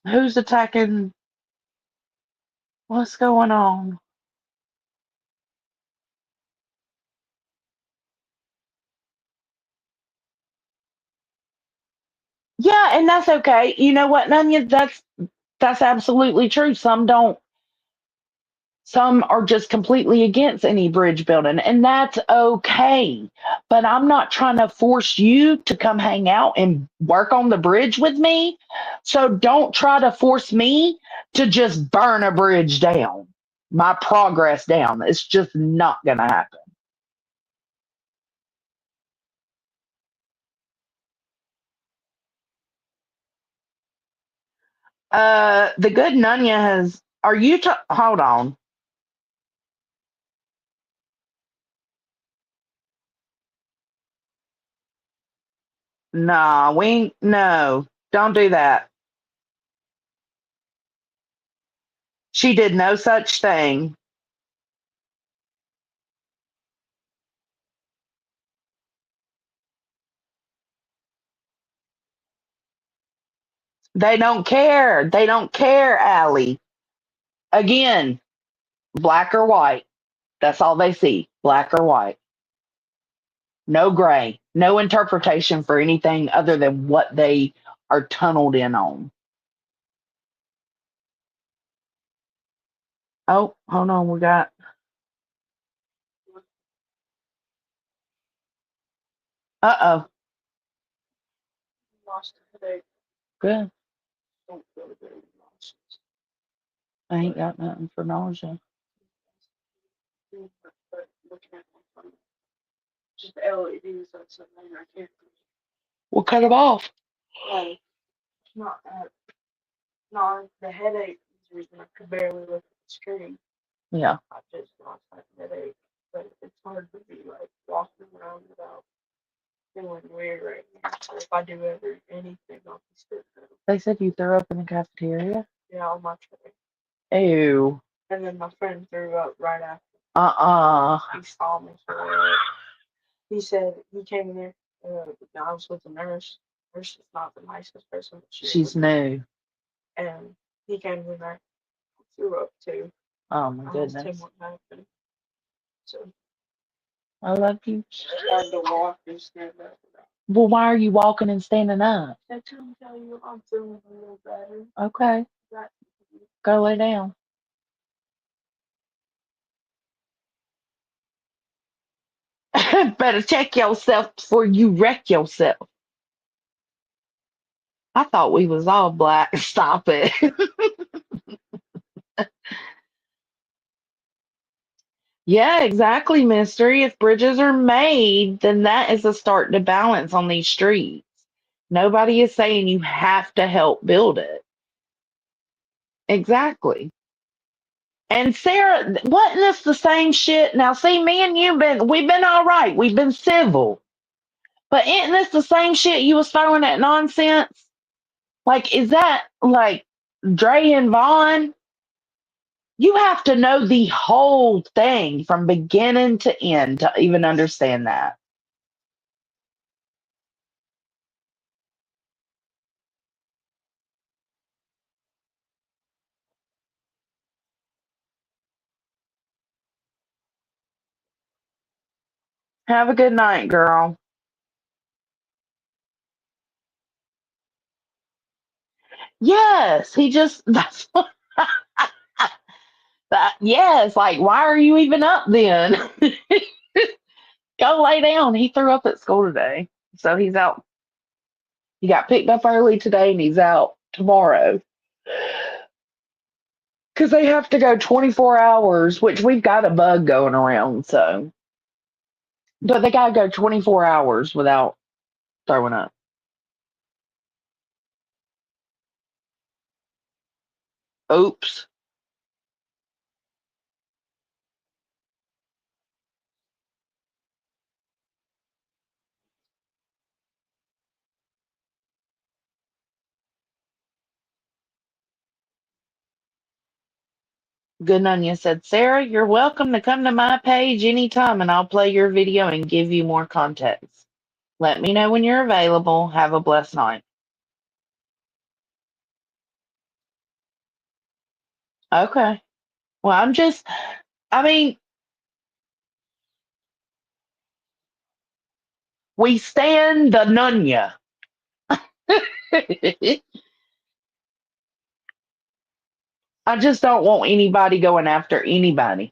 Who's attacking? What's going on? Yeah, and that's okay. You know what, Nunya? That's absolutely true. Some are just completely against any bridge building, and that's okay. But I'm not trying to force you to come hang out and work on the bridge with me. So don't try to force me to just burn a bridge down, my progress down. It's just not going to happen. The good Nunya has. Are you? Hold on. Nah, no. Don't do that. She did no such thing. They don't care. They don't care, Allie. Again, black or white. That's all they see. Black or white. No gray. No interpretation for anything other than what they are tunneled in on. Oh, hold on. We got. Uh oh. Good. I ain't got nothing for nausea. We'll cut them off. Yeah. They said you threw up in the cafeteria? Ew. Uh-uh. She's new. Oh my goodness. I love you. Well, why are you walking and standing up? Okay. Go lay down. Better check yourself before you wreck yourself. I thought we was all black. Stop it. Yeah, exactly, Mystery. If bridges are made, then that is a start to balance on these streets. Nobody is saying you have to help build it. Exactly. And Sarah, wasn't this the same shit? Now, see, me and we've been all right. We've been civil. But isn't this the same shit you was throwing at nonsense? Like, is that like Dre and Vaughn? You have to know the whole thing from beginning to end to even understand that. Have a good night, girl. Yes, he just that's what that yes, like why are you even up then? Go lay down. He threw up at school today. So he's out. He got picked up early today and he's out tomorrow. Because they have to go 24 hours, which we've got a bug going around, so but they gotta go 24 hours without throwing up. Oops. Good Nunya said, Sarah, you're welcome to come to my page anytime and I'll play your video and give you more context. Let me know when you're available. Have a blessed night. Okay. Well, I mean, we stand the Nunya. I just don't want anybody going after anybody.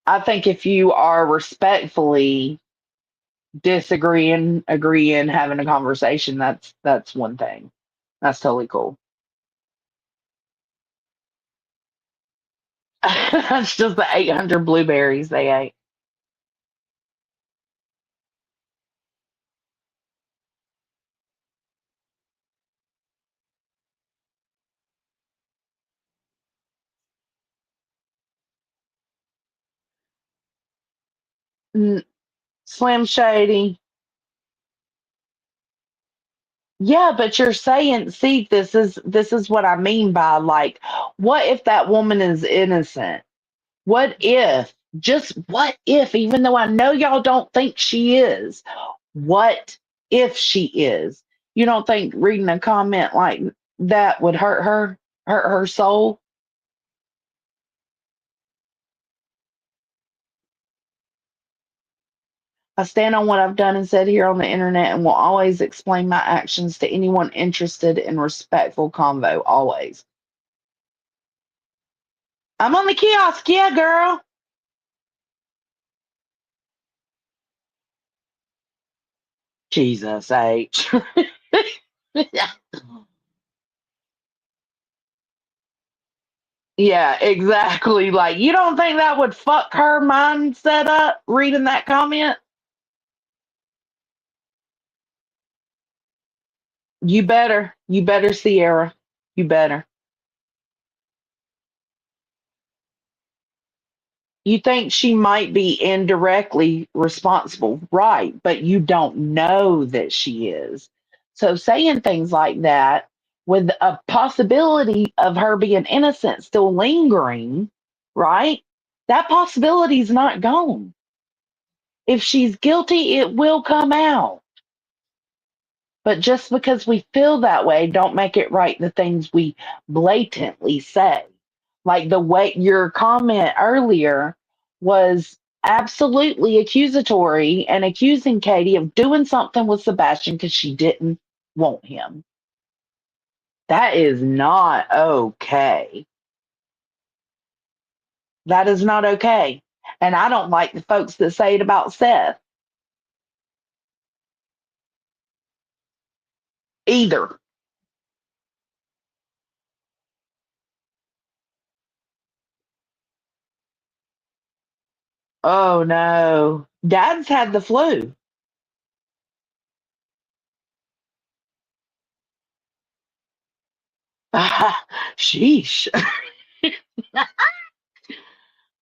I think if you are respectfully disagreeing, agreeing, having a conversation, that's one thing. That's totally cool. That's just the 800 blueberries they ate. Mm, Slim Shady. Yeah, but you're saying, see, this is what I mean by like, what if that woman is innocent? What if, just what if, even though I know y'all don't think she is, what if she is? You don't think reading a comment like that would hurt her soul? I stand on what I've done and said here on the internet and will always explain my actions to anyone interested in respectful convo. Always. I'm on the kiosk, yeah, girl. Jesus H. Yeah, exactly. Like, you don't think that would fuck her mindset up reading that comment? You better, Sierra. You better. You think she might be indirectly responsible, right? But you don't know that she is. So saying things like that with a possibility of her being innocent still lingering, right? That possibility is not gone. If she's guilty, it will come out. But just because we feel that way, don't make it right the things we blatantly say. Like the way your comment earlier was absolutely accusatory and accusing Katie of doing something with Sebastian because she didn't want him. That is not okay. That is not okay. And I don't like the folks that say it about Seth either. Oh no. Dad's had the flu. Sheesh.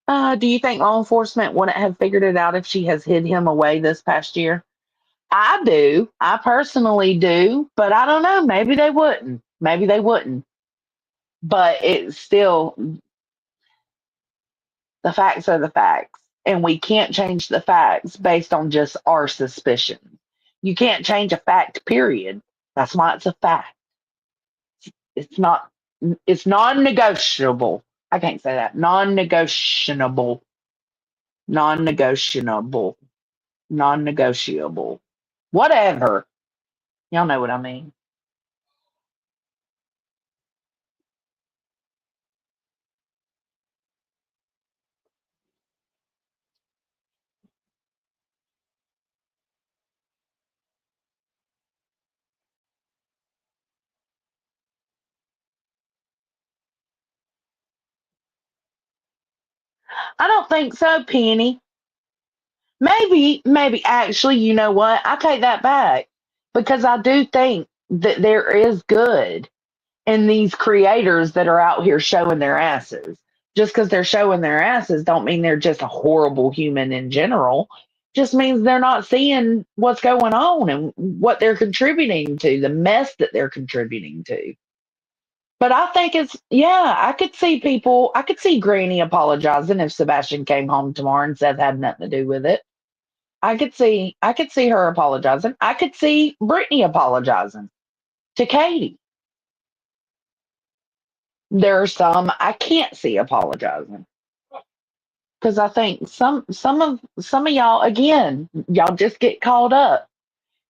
Do you think law enforcement wouldn't have figured it out if she has hid him away this past year? I do. I personally do, but I don't know. Maybe they wouldn't. Maybe they wouldn't. But it's still, the facts are the facts. And we can't change the facts based on just our suspicion. You can't change a fact, period. That's why it's a fact. It's not, it's non negotiable. I can't say that. Non negotiable. Non negotiable. Non negotiable. Whatever. Y'all know what I mean. I don't think so, Penny. Maybe actually, you know what? I take that back because I do think that there is good in these creators that are out here showing their asses. Just because they're showing their asses don't mean they're just a horrible human in general. just means they're not seeing what's going on and what they're contributing to, the mess that they're contributing to. But I think yeah, I could see Granny apologizing if Sebastian came home tomorrow and said had nothing to do with it. I could see her apologizing. I could see Brittany apologizing to Katie. There are some I can't see apologizing because I think some of y'all, again, y'all just get caught up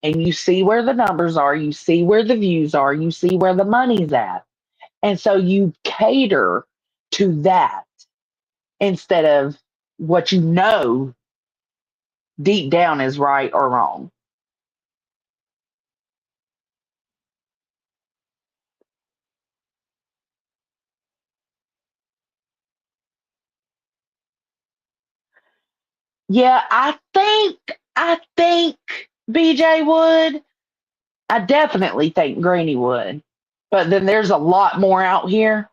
and you see where the numbers are, you see where the views are, you see where the money's at, and so you cater to that instead of what you know deep down is right or wrong. Yeah, I think BJ would. I definitely think Granny would. But then there's a lot more out here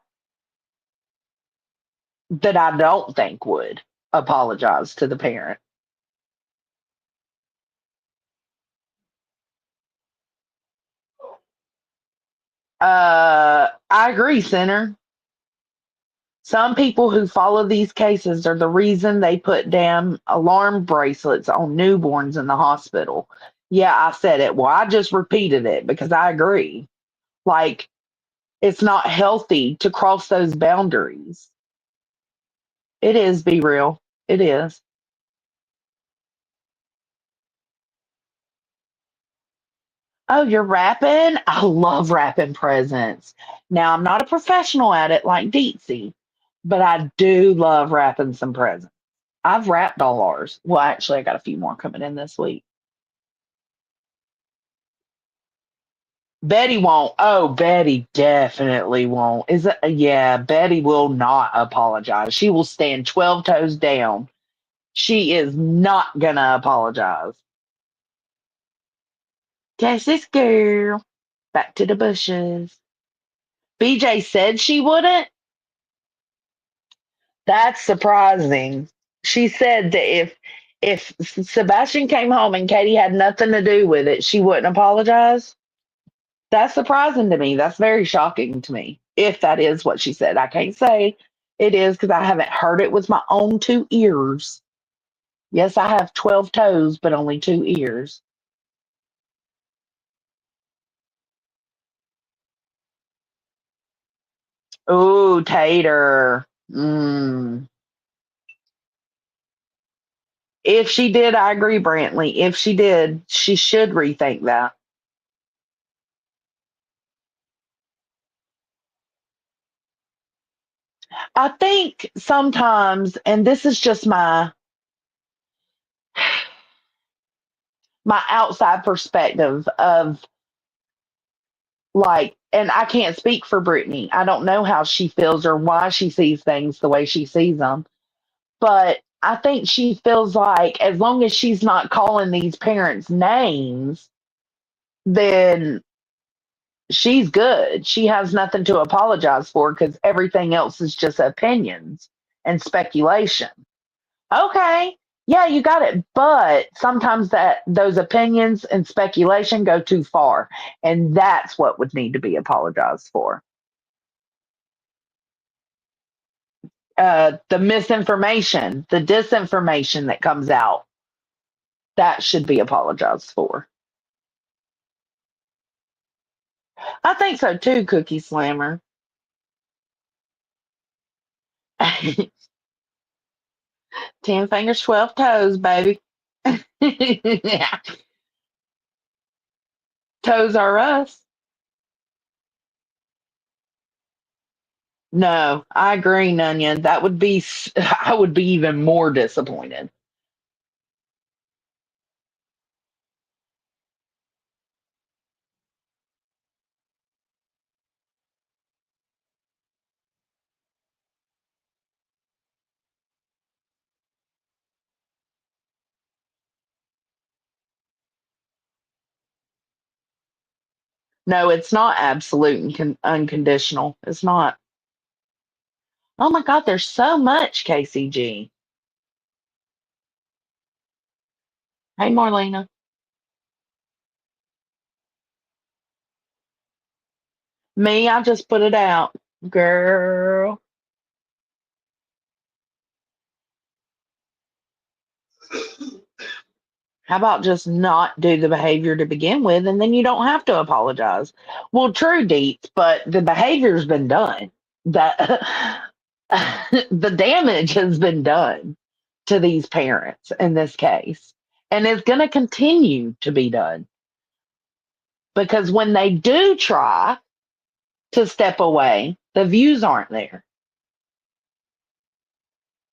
that I don't think would apologize to the parent. I agree, Senator. Some people who follow these cases are the reason they put damn alarm bracelets on newborns in the hospital. Yeah, I said it. Well, I just repeated it because I agree. Like, it's not healthy to cross those boundaries. It is, be real. It is. Oh, you're rapping? I love wrapping presents. Now, I'm not a professional at it like Deetsy, but I do love wrapping some presents. I've wrapped all ours. Well, actually, I got a few more coming in this week. Betty won't. Oh, Betty definitely won't. Is it? Yeah, Betty will not apologize. She will stand 12 toes down. She is not gonna apologize. Texas girl. Back to the bushes. BJ said she wouldn't. That's surprising. She said that if Sebastian came home and Katie had nothing to do with it, she wouldn't apologize. That's surprising to me. That's very shocking to me. If that is what she said, I can't say it is because I haven't heard it with my own two ears. Yes, I have 12 toes, but only two ears. Ooh, Tater. If she did, I agree, Brantley. If she did, she should rethink that. I think sometimes, and this is just my outside perspective of, like, and I can't speak for Brittany. I don't know how she feels or why she sees things the way she sees them. But I think she feels like as long as she's not calling these parents names, then she's good. She has nothing to apologize for because everything else is just opinions and speculation. Okay, yeah, you got it. But sometimes that those opinions and speculation go too far, and that's what would need to be apologized for. The misinformation, the disinformation that comes out, that should be apologized for. I think so too, Cookie Slammer. 10 fingers, 12 toes, baby. Toes are us. No, I agree, Nunya. That would be, I would be even more disappointed. No, it's not absolute and unconditional. It's not. Oh my God, there's so much KCG. Hey, Marlena. Me, I just put it out. Girl. How about just not do the behavior to begin with, and then you don't have to apologize? Well, true, Deets, but the behavior's been done. The the damage has been done to these parents in this case, and it's going to continue to be done because when they do try to step away, the views aren't there,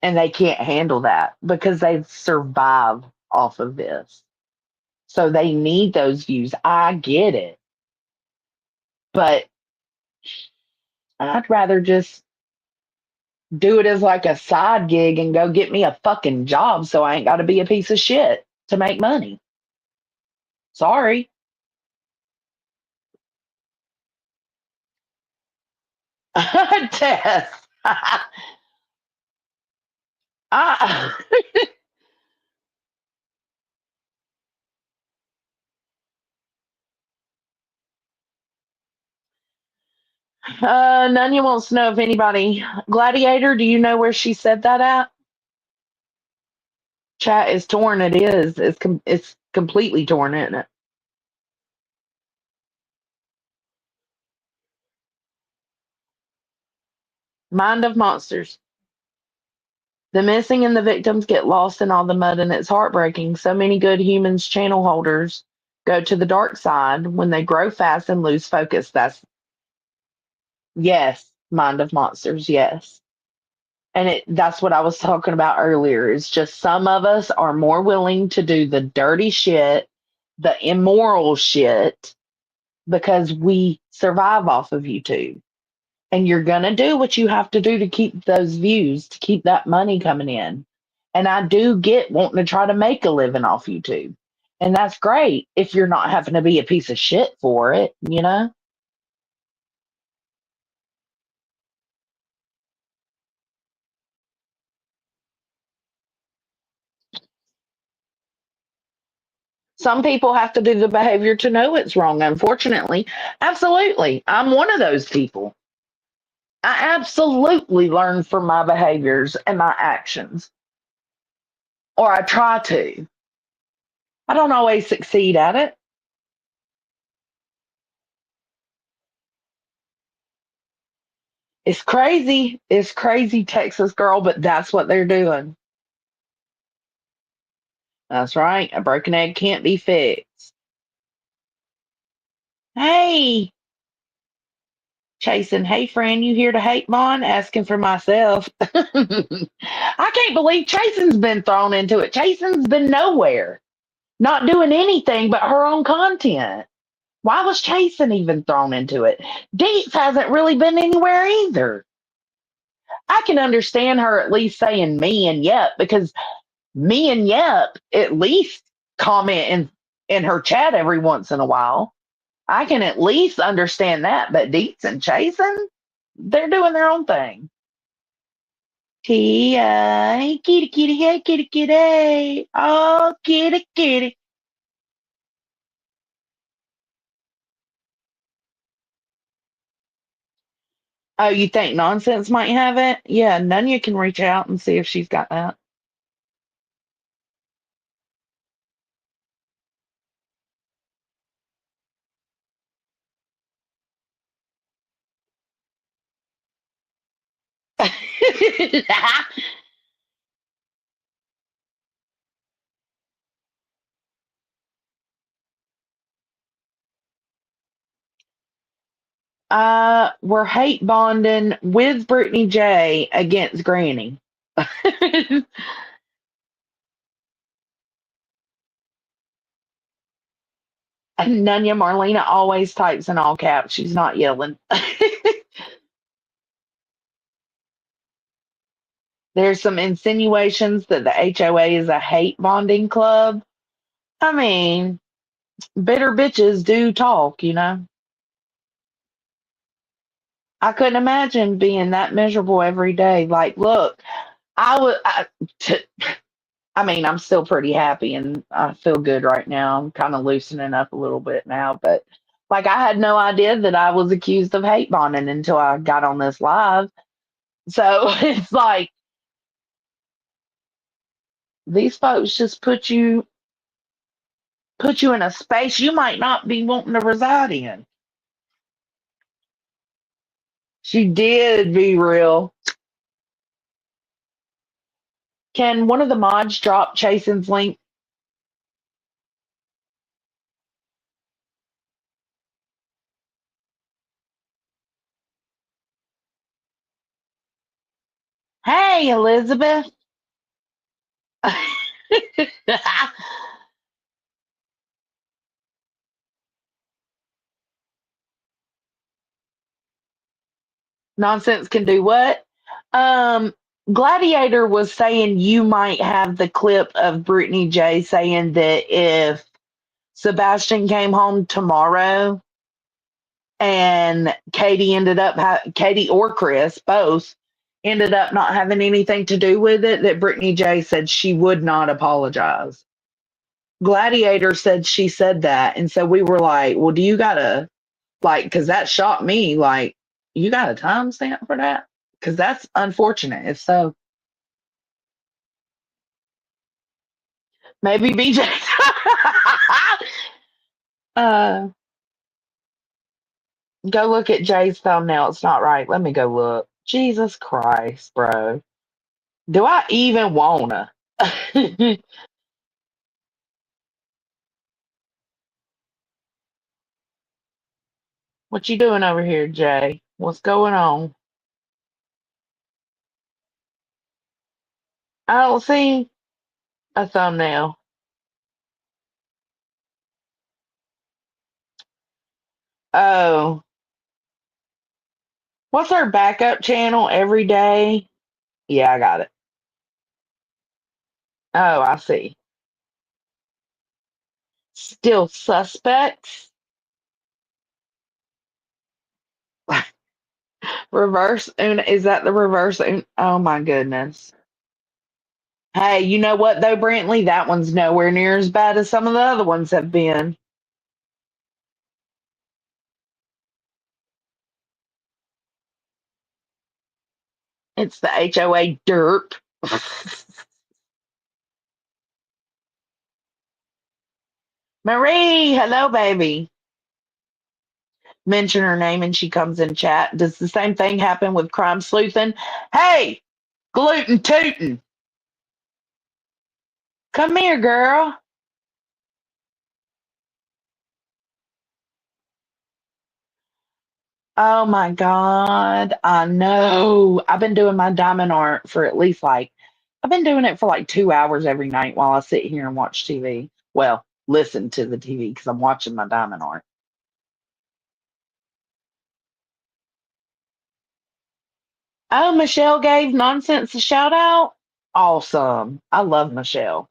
and they can't handle that because they've survived off of this. So they need those views. I get it, but I'd rather just do it as like a side gig and go get me a fucking job so I ain't got to be a piece of shit to make money. Sorry. Tess. I, Nunya wants to know if anybody. Gladiator, do you know where she said that at? Chat is torn. It is. It's completely torn, isn't it? Mind of Monsters. The missing and the victims get lost in all the mud, and it's heartbreaking. So many good humans, channel holders, go to the dark side when they grow fast and lose focus. That's yes, Mind of Monsters. Yes, and that's what I was talking about earlier. It's just some of us are more willing to do the dirty shit, the immoral shit, because we survive off of YouTube. And you're going to do what you have to do to keep those views, to keep that money coming in. And I do get wanting to try to make a living off YouTube. And that's great if you're not having to be a piece of shit for it, you know? Some people have to do the behavior to know it's wrong, unfortunately. Absolutely. I'm one of those people. I absolutely learn from my behaviors and my actions, or I try to. I don't always succeed at it. It's crazy. It's crazy, Texas girl, but that's what they're doing. That's right. A broken egg can't be fixed. Hey, Chasen. Hey, friend, you here to hate Mon? Asking for myself. I can't believe Chasen's been thrown into it. Chasen's been nowhere, not doing anything but her own content. Why was Chasen even thrown into it? Deets hasn't really been anywhere either. I can understand her at least saying me and yep because me and Yep at least comment in her chat every once in a while. I can at least understand that, but Deets and Chasen, they're doing their own thing. Hey, kitty, kitty, hey, kitty, kitty, oh, kitty, kitty. Oh, you think Nonsense might have it? Yeah, Nunya can reach out and see if she's got that. We're hate bonding with Brittany J against Granny. Nunya Marlena always types in all caps. She's not yelling. There's some insinuations that the HOA is a hate bonding club. I mean, bitter bitches do talk, you know. I couldn't imagine being that miserable every day. Like, look, I would. I mean, I'm still pretty happy and I feel good right now. I'm kind of loosening up a little bit now, but like I had no idea that I was accused of hate bonding until I got on this live. So it's like these folks just put you in a space you might not be wanting to reside in. She did be real. Can one of the mods drop Chasen's link? Hey, Elizabeth. Nonsense can do what? Um, Gladiator was saying you might have the clip of Brittany J saying that if Sebastian came home tomorrow and Katie or Chris both ended up not having anything to do with it, that Brittany J said she would not apologize. Gladiator said she said that, and so we were like, well, do you gotta like, because that shocked me, like, you got a timestamp for that? Because that's unfortunate if so. Maybe BJ. uh Go look at Jay's thumbnail. It's not right. Let me go look. Jesus Christ, bro. Do I even wanna? What you doing over here, Jay? What's going on? I don't see a thumbnail. Oh, what's our backup channel every day? Yeah, I got it. Oh, I see. Still suspects. Reverse Una. Is that the reverse Una? Oh my goodness. Hey, you know what though, Brantley? That one's nowhere near as bad as some of the other ones have been. It's the HOA derp. Marie, hello, baby. Mention her name and she comes in chat. Does the same thing happen with crime sleuthing? Hey, gluten tootin', come here, girl. Oh my God, I know. I've been doing my diamond art for at least I've been doing it for like 2 hours every night while I sit here and watch TV. Well, listen to the TV because I'm watching my diamond art. Oh, Michelle gave Nonsense a shout out. Awesome. I love Michelle.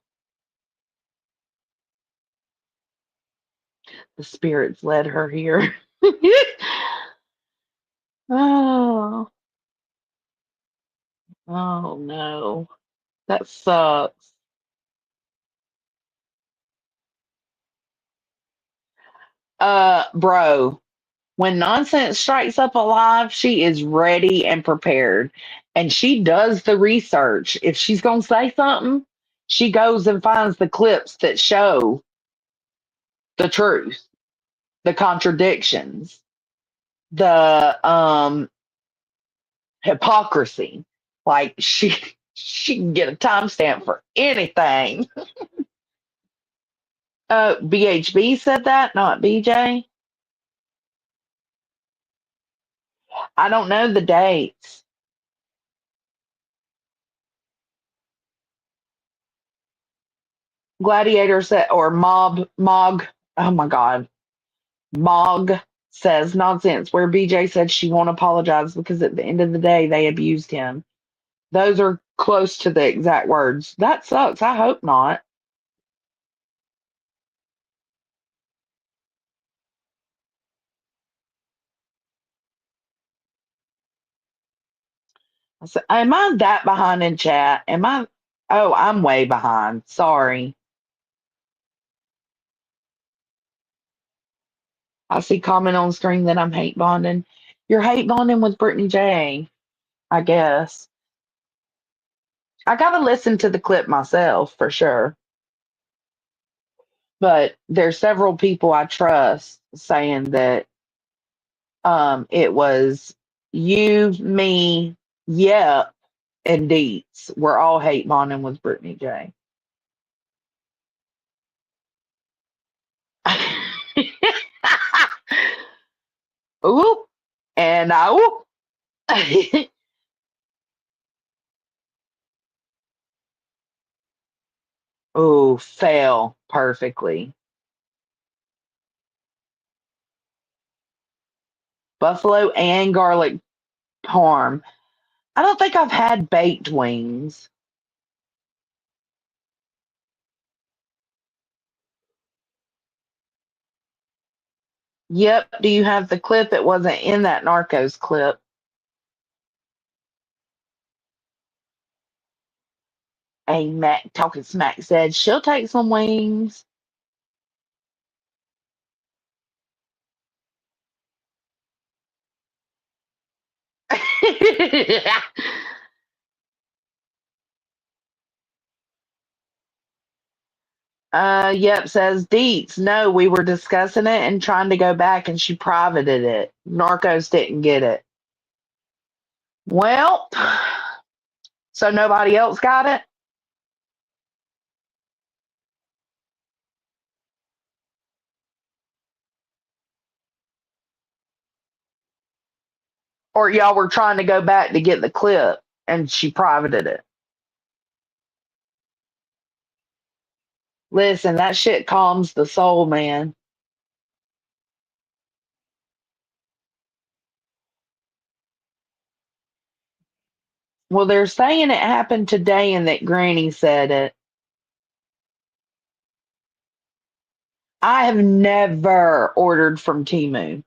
The spirits led her here. Oh, oh no. That sucks. Bro, when Nonsense strikes up alive, she is ready and prepared. And she does the research. If she's going to say something, she goes and finds the clips that show the truth, the contradictions, the hypocrisy. Like she can get a timestamp for anything. BHB said that, not BJ. I don't know the dates. Gladiator said, or Mog. Oh my God, Mog says nonsense. Where BJ said she won't apologize because at the end of the day they abused him. Those are close to the exact words. That sucks. I hope not. I said, am I that behind in chat? Am I? Oh, I'm way behind. Sorry. I see comment on screen that I'm hate bonding. You're hate bonding with Brittany J, I guess. I gotta listen to the clip myself for sure. But there's several people I trust saying that it was you, me, yep, and Deets. We're all hate bonding with Brittany J. Oop, and I oop. Oh, fail perfectly. Buffalo and garlic parm. I don't think I've had baked wings. Yep. Do you have the clip? It wasn't in that Narcos clip. A Mac talking smack said she'll take some wings. Yep, says Deets. No, we were discussing it and trying to go back, and she privated it. Narcos didn't get it. Well, so nobody else got it? Or y'all were trying to go back to get the clip and she privated it? Listen, that shit calms the soul, man. Well, they're saying it happened today and that Granny said it. I have never ordered from Temu.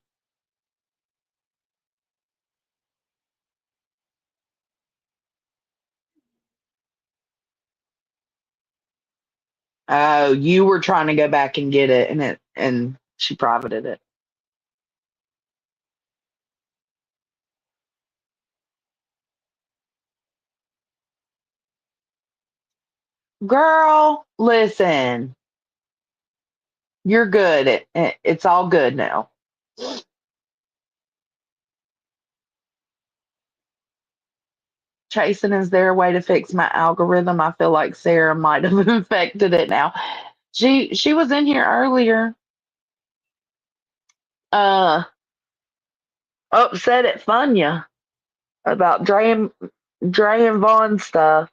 Oh, you were trying to go back and get it and she privated it. Girl, listen, you're good. It's all good now. Chasing is there a way to fix my algorithm? I feel like Sarah might have infected it now. She was in here earlier. Uh, upset at Funya about Dre and Vaughn stuff.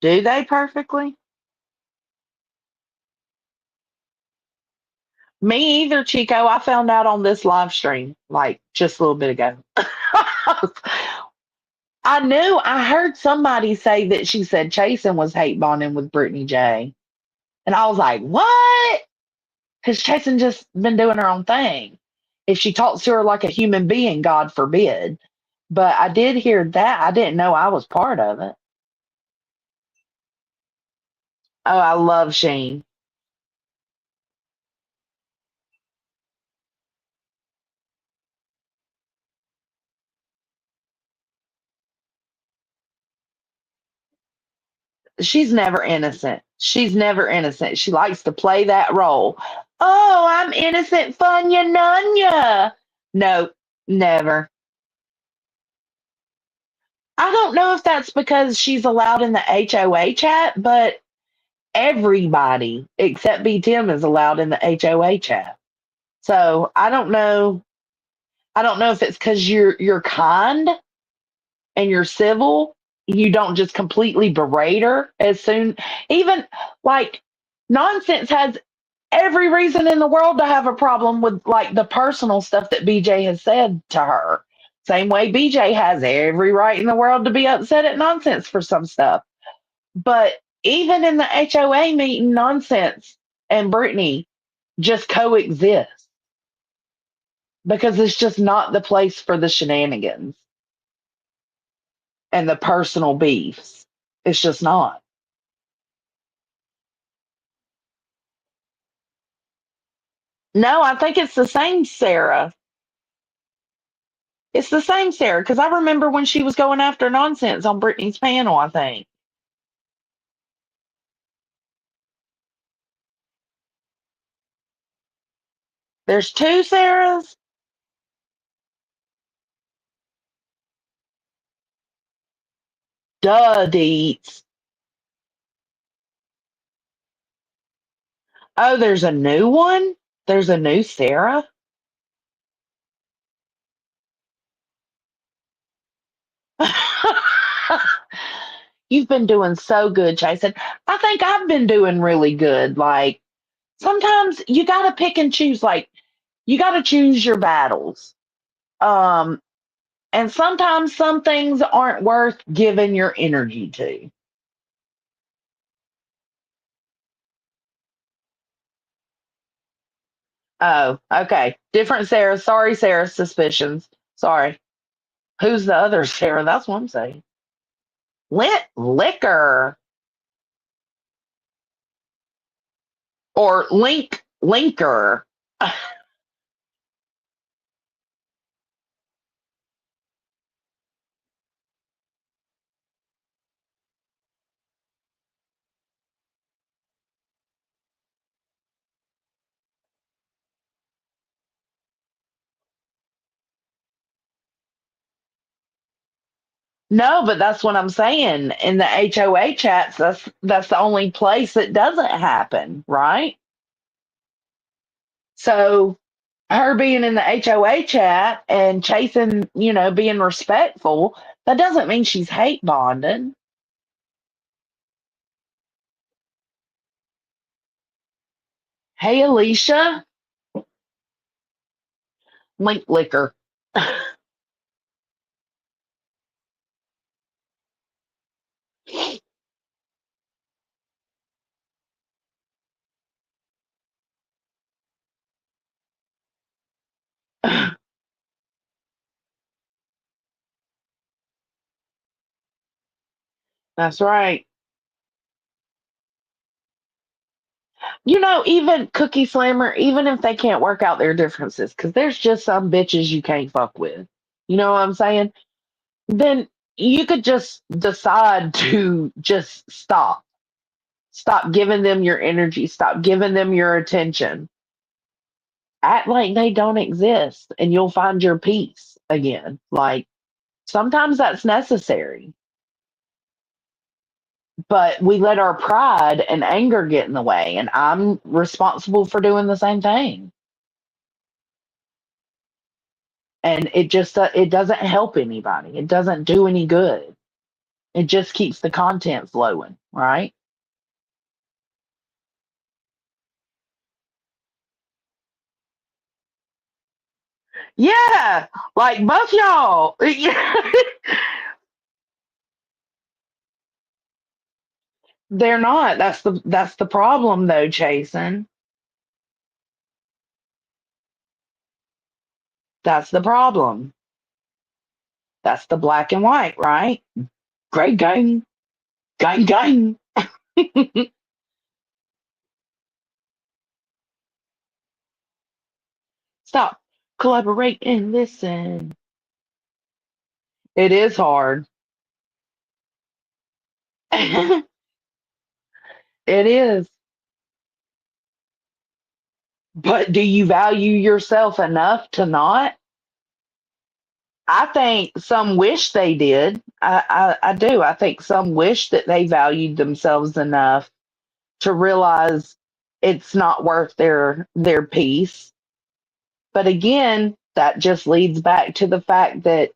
Do they perfectly? Me either, Chico. I found out on this live stream like just a little bit ago. I knew. I heard somebody say that she said Chasen was hate bonding with Brittany J. And I was like, what? Because Chasen just been doing her own thing. If she talks to her like a human being, God forbid. But I did hear that. I didn't know I was part of it. Oh, I love Sheen. She's never innocent. She's never innocent. She likes to play that role. Oh, I'm innocent, Funya Nunya. No, never. I don't know if that's because she's allowed in the HOA chat, but everybody except B Tim is allowed in the HOA chat. So I don't know. I don't know if it's because you're kind and you're civil. You don't just completely berate her as soon. Even like nonsense has every reason in the world to have a problem with like the personal stuff that BJ has said to her. Same way BJ has every right in the world to be upset at nonsense for some stuff. But even in the HOA meeting, nonsense and Brittany just coexist because it's just not the place for the shenanigans and the personal beefs. It's just not. No, I think it's the same Sarah. It's the same Sarah because I remember when she was going after nonsense on Brittany's panel, I think. There's two Sarahs? Duh, deets. Oh, there's a new one? There's a new Sarah? You've been doing so good, Jason. I think I've been doing really good. Like, sometimes you got to pick and choose. Like, you got to choose your battles. Um, and sometimes some things aren't worth giving your energy to. Oh, okay. Different Sarah. Sorry, Sarah. Suspicions. Sorry. Who's the other Sarah? That's what I'm saying. Liquor or linker. No, but that's what I'm saying. In the HOA chats, that's the only place it doesn't happen, right? So her being in the HOA chat and chasing, being respectful, that doesn't mean she's hate bonded. Hey, Alicia, link liquor. That's right. Even Cookie Slammer, even if they can't work out their differences, because there's just some bitches you can't fuck with. You know what I'm saying? Then you could just decide to just stop. Stop giving them your energy. Stop giving them your attention. Act like they don't exist and you'll find your peace again. Like sometimes that's necessary, but we let our pride and anger get in the way. And I'm responsible for doing the same thing. And it doesn't help anybody. It doesn't do any good. It just keeps the content flowing, right? Yeah, like both y'all. They're not. That's the problem though, Jason. That's the problem. That's the black and white, right? Great gang, gang, gang. Stop, collaborate, and listen. It is hard. It is. But do you value yourself enough to not? I think some wish they did. I do. I think some wish that they valued themselves enough to realize it's not worth their peace. But again, that just leads back to the fact that,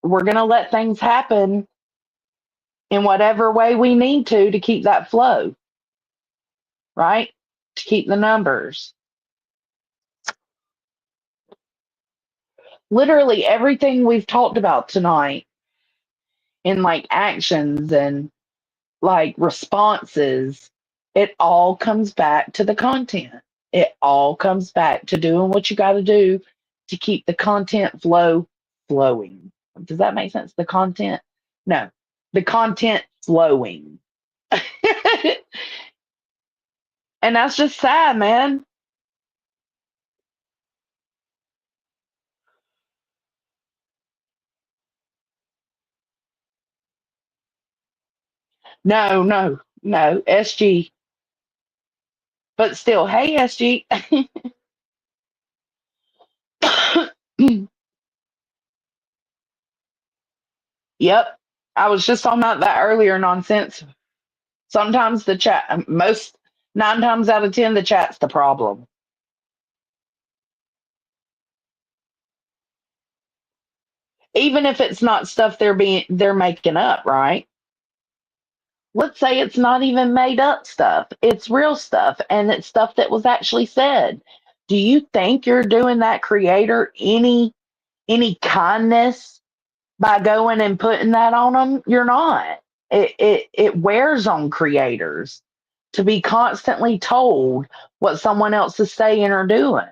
we're going to let things happen in whatever way we need to keep that flow, right? To keep the numbers. Literally everything we've talked about tonight in like actions and like responses It all comes back to the content. It all comes back to doing what you got to do to keep the content flow flowing. Does that make sense? The content? No, the content flowing. And that's just sad, man. No, no, no, SG. But still, hey, SG. Yep. I was just talking about that earlier nonsense. Sometimes the chat, most 9 times out of 10, the chat's the problem. Even if it's not stuff they're making up, right? Let's say it's not even made up stuff. It's real stuff and it's stuff that was actually said. Do you think you're doing that creator any kindness by going and putting that on them? You're not. It wears on creators to be constantly told what someone else is saying or doing.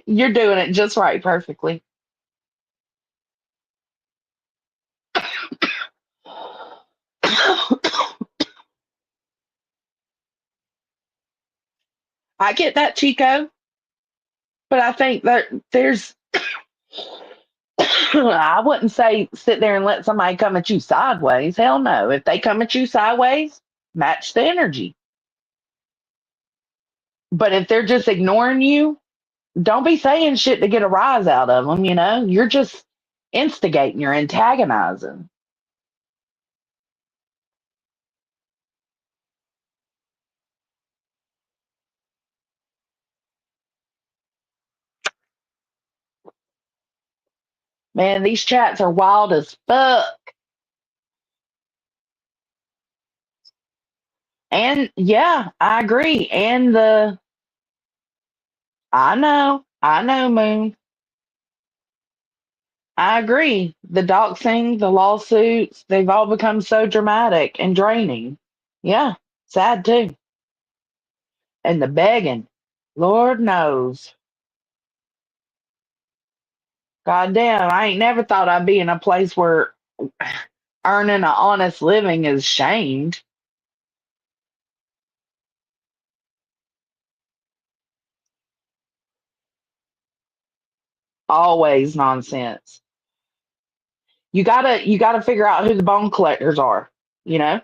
You're doing it just right, perfectly. I get that, Chico, but I think that there's I wouldn't say sit there and let somebody come at you sideways. Hell no. If they come at you sideways, match the energy. But if they're just ignoring you, don't be saying shit to get a rise out of them. You're just instigating, you're antagonizing. Man, these chats are wild as fuck. And yeah, I agree. And I know, Moon. I agree. The doxing, the lawsuits, they've all become so dramatic and draining. Yeah, sad too. And the begging, Lord knows. God damn, I ain't never thought I'd be in a place where earning an honest living is shamed. Always nonsense. You gotta figure out who the bone collectors are, you know?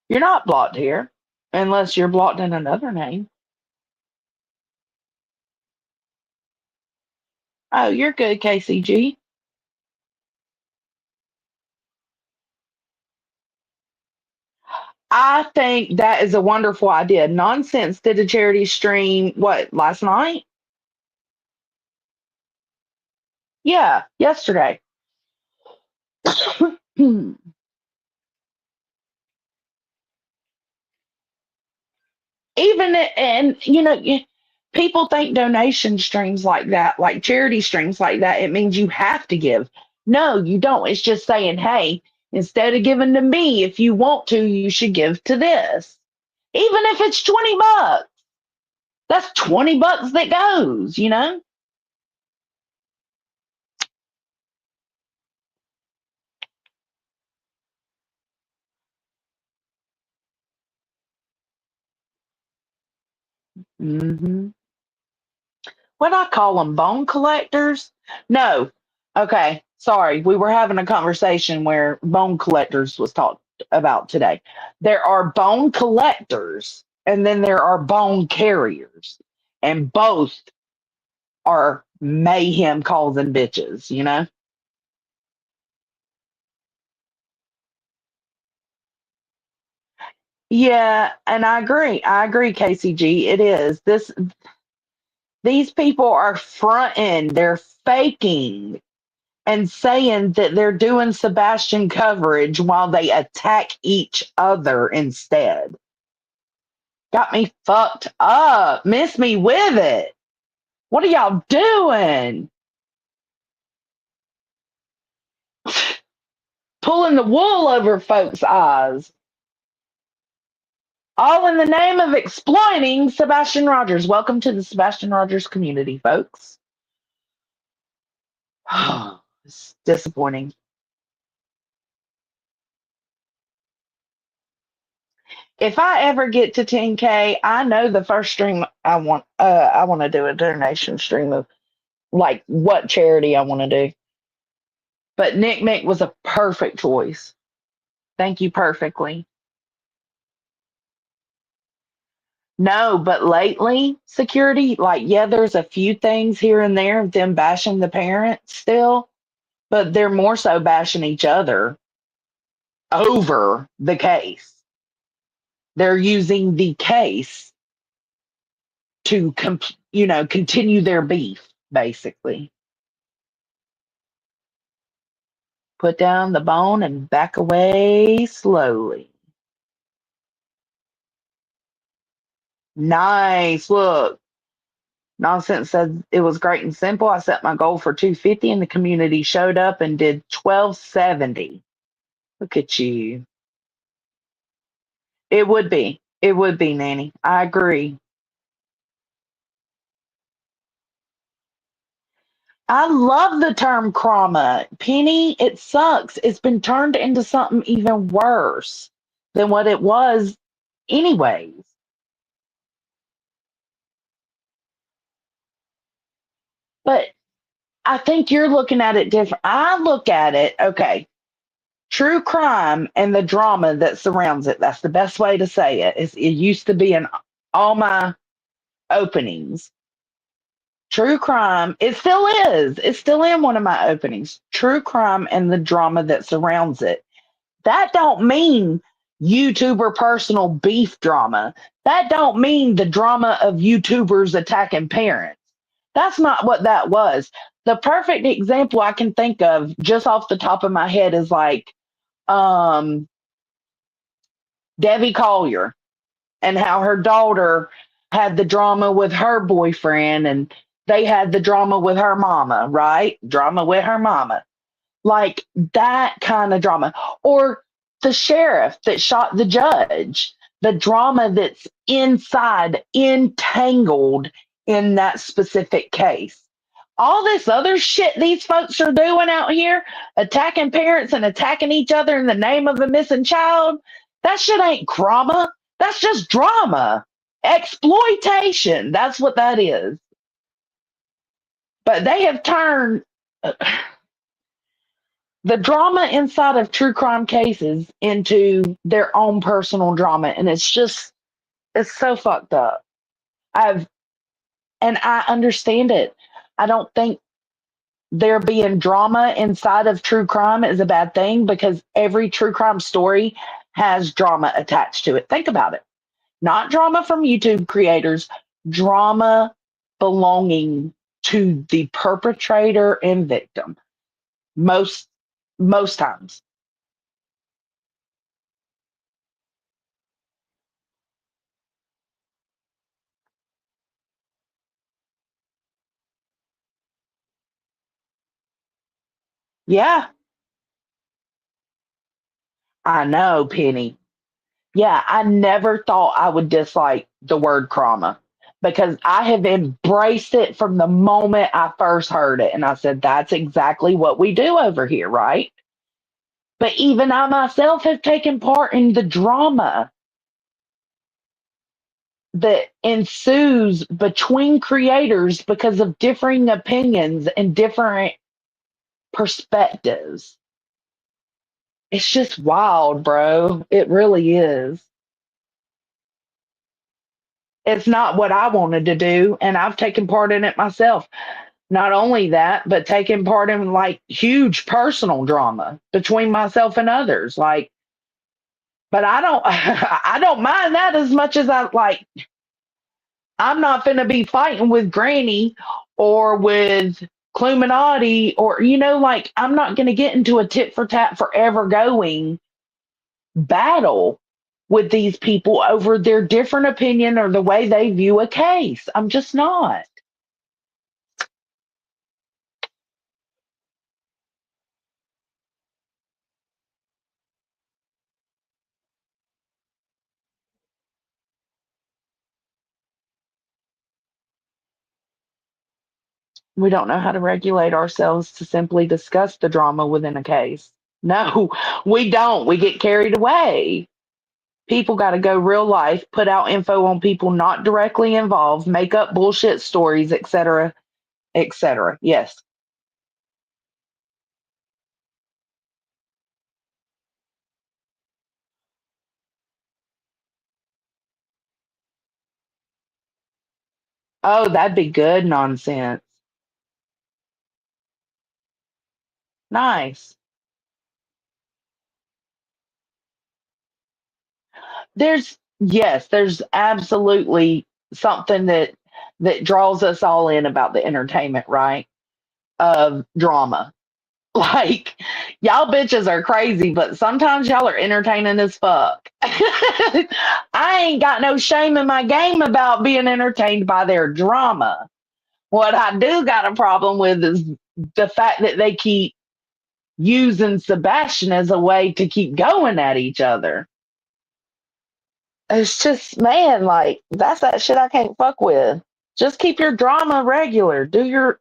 You're not blocked here unless you're blocked in another name. Oh, you're good, KCG. I think that is a wonderful idea. Nonsense did a charity stream, what, last night? Yeah, yesterday. And people think donation streams like that, like charity streams like that, it means you have to give. No, you don't. It's just saying, hey, instead of giving to me, if you want to, you should give to this. Even if it's $20, that's $20 that goes. Hmm. What I call them, bone collectors? No. Okay, sorry. We were having a conversation where bone collectors was talked about today. There are bone collectors and then there are bone carriers. And both are mayhem causing bitches? Yeah, and I agree. I agree, KCG. It is. These people are fronting, they're faking. and saying that they're doing Sebastian coverage while they attack each other instead. Got me fucked up. Miss me with it. What are y'all doing? Pulling the wool over folks' eyes. All in the name of exploiting Sebastian Rogers. Welcome to the Sebastian Rogers community, folks. It's disappointing. If I ever get to 10K, I know the first stream I want to do a donation stream of like what charity I want to do. But Nick Mick was a perfect choice. Thank you perfectly. No, but lately, security, like, yeah, there's a few things here and there of them bashing the parents still, but they're more so bashing each other over the case. They're using the case to, continue their beef, basically. Put down the bone and back away slowly. Nice. Look, Nonsense said it was great and simple. I set my goal for 250 and the community showed up and did 1270. Look at you. It would be. It would be, Nanny. I agree. I love the term trauma. Penny, it sucks. It's been turned into something even worse than what it was anyways. But I think you're looking at it different. I look at it, okay, true crime and the drama that surrounds it. That's the best way to say it. It used to be in all my openings. True crime, it still is. It's still in one of my openings. True crime and the drama that surrounds it. That don't mean YouTuber personal beef drama. That don't mean the drama of YouTubers attacking parents. That's not what that was. The perfect example I can think of just off the top of my head is like um, Debbie Collier and how her daughter had the drama with her boyfriend and they had the drama with her mama, right? Drama with her mama. Like that kind of drama. Or the sheriff that shot the judge, the drama that's inside, entangled in that specific case. All this other shit these folks are doing out here, attacking parents and attacking each other in the name of a missing child, that shit ain't drama. That's just drama. Exploitation. That's what that is. But they have turned the drama inside of true crime cases into their own personal drama. And it's so fucked up. And I understand it. I don't think there being drama inside of true crime is a bad thing because every true crime story has drama attached to it. Think about it. Not drama from YouTube creators, drama belonging to the perpetrator and victim. Most times. Yeah, I know, Penny. Yeah, I never thought I would dislike the word trauma because I have embraced it from the moment I first heard it. And I said, that's exactly what we do over here, right? But even I myself have taken part in the drama that ensues between creators because of differing opinions and different perspectives. It's just wild, bro. It really is. It's not what I wanted to do, and I've taken part in it myself. Not only that, but taking part in like huge personal drama between myself and others. Like, but I don't, I don't mind that as much as I like. I'm not going to be fighting with Granny or with Cluminati, or, like, I'm not going to get into a tit for tat forever going battle with these people over their different opinion or the way they view a case. I'm just not. We don't know how to regulate ourselves to simply discuss the drama within a case. No, we don't. We get carried away. People got to go real life, put out info on people not directly involved, make up bullshit stories, etc., etc. Yes. Oh, that'd be good nonsense. Nice. There's absolutely something that draws us all in about the entertainment, right? Of drama. Like, y'all bitches are crazy, but sometimes y'all are entertaining as fuck. I ain't got no shame in my game about being entertained by their drama. What I do got a problem with is the fact that they keep using Sebastian as a way to keep going at each other. It's just, man, like, that's that shit I can't fuck with. Just keep your drama regular. Do your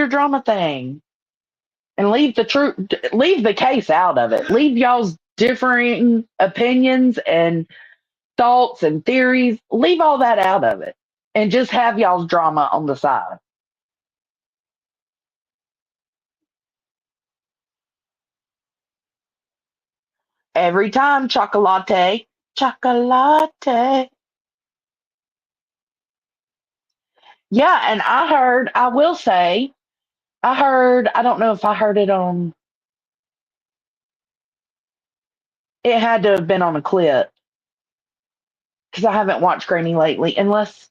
drama thing. And leave the case out of it. Leave y'all's differing opinions and thoughts and theories. Leave all that out of it. And just have y'all's drama on the side. Every time, chocolate, chocolate. Yeah, and I will say, I don't know if I heard it on, it had to have been on a clip because I haven't watched Granny lately, unless,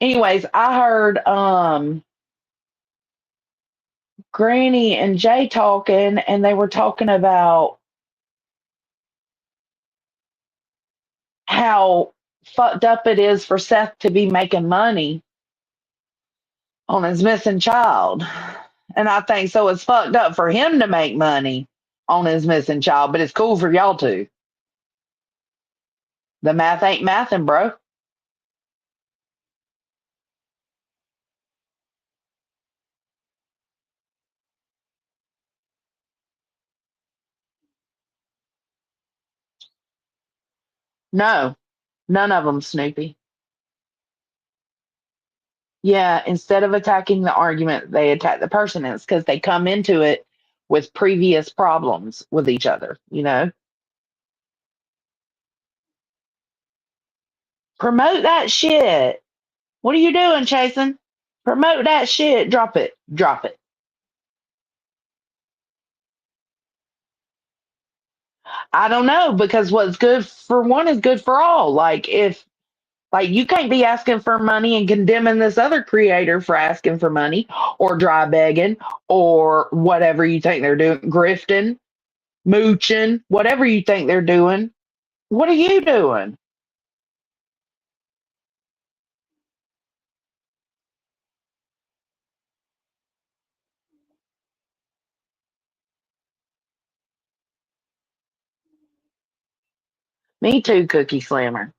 anyways, I heard Granny and Jay talking, and they were talking about how fucked up it is for Seth to be making money on his missing child. And I think so it's fucked up for him to make money on his missing child, but it's cool for y'all to. The math ain't mathing, bro. No, none of them, Snoopy. Yeah, instead of attacking the argument, they attack the person. It's because they come into it with previous problems with each other. Promote that shit. What are you doing, Chasen? Promote that shit. Drop it. Drop it. I don't know, because what's good for one is good for all. Like, you can't be asking for money and condemning this other creator for asking for money or dry begging or whatever you think they're doing, grifting, mooching, whatever you think they're doing. What are you doing? Me too, Cookie Slammer.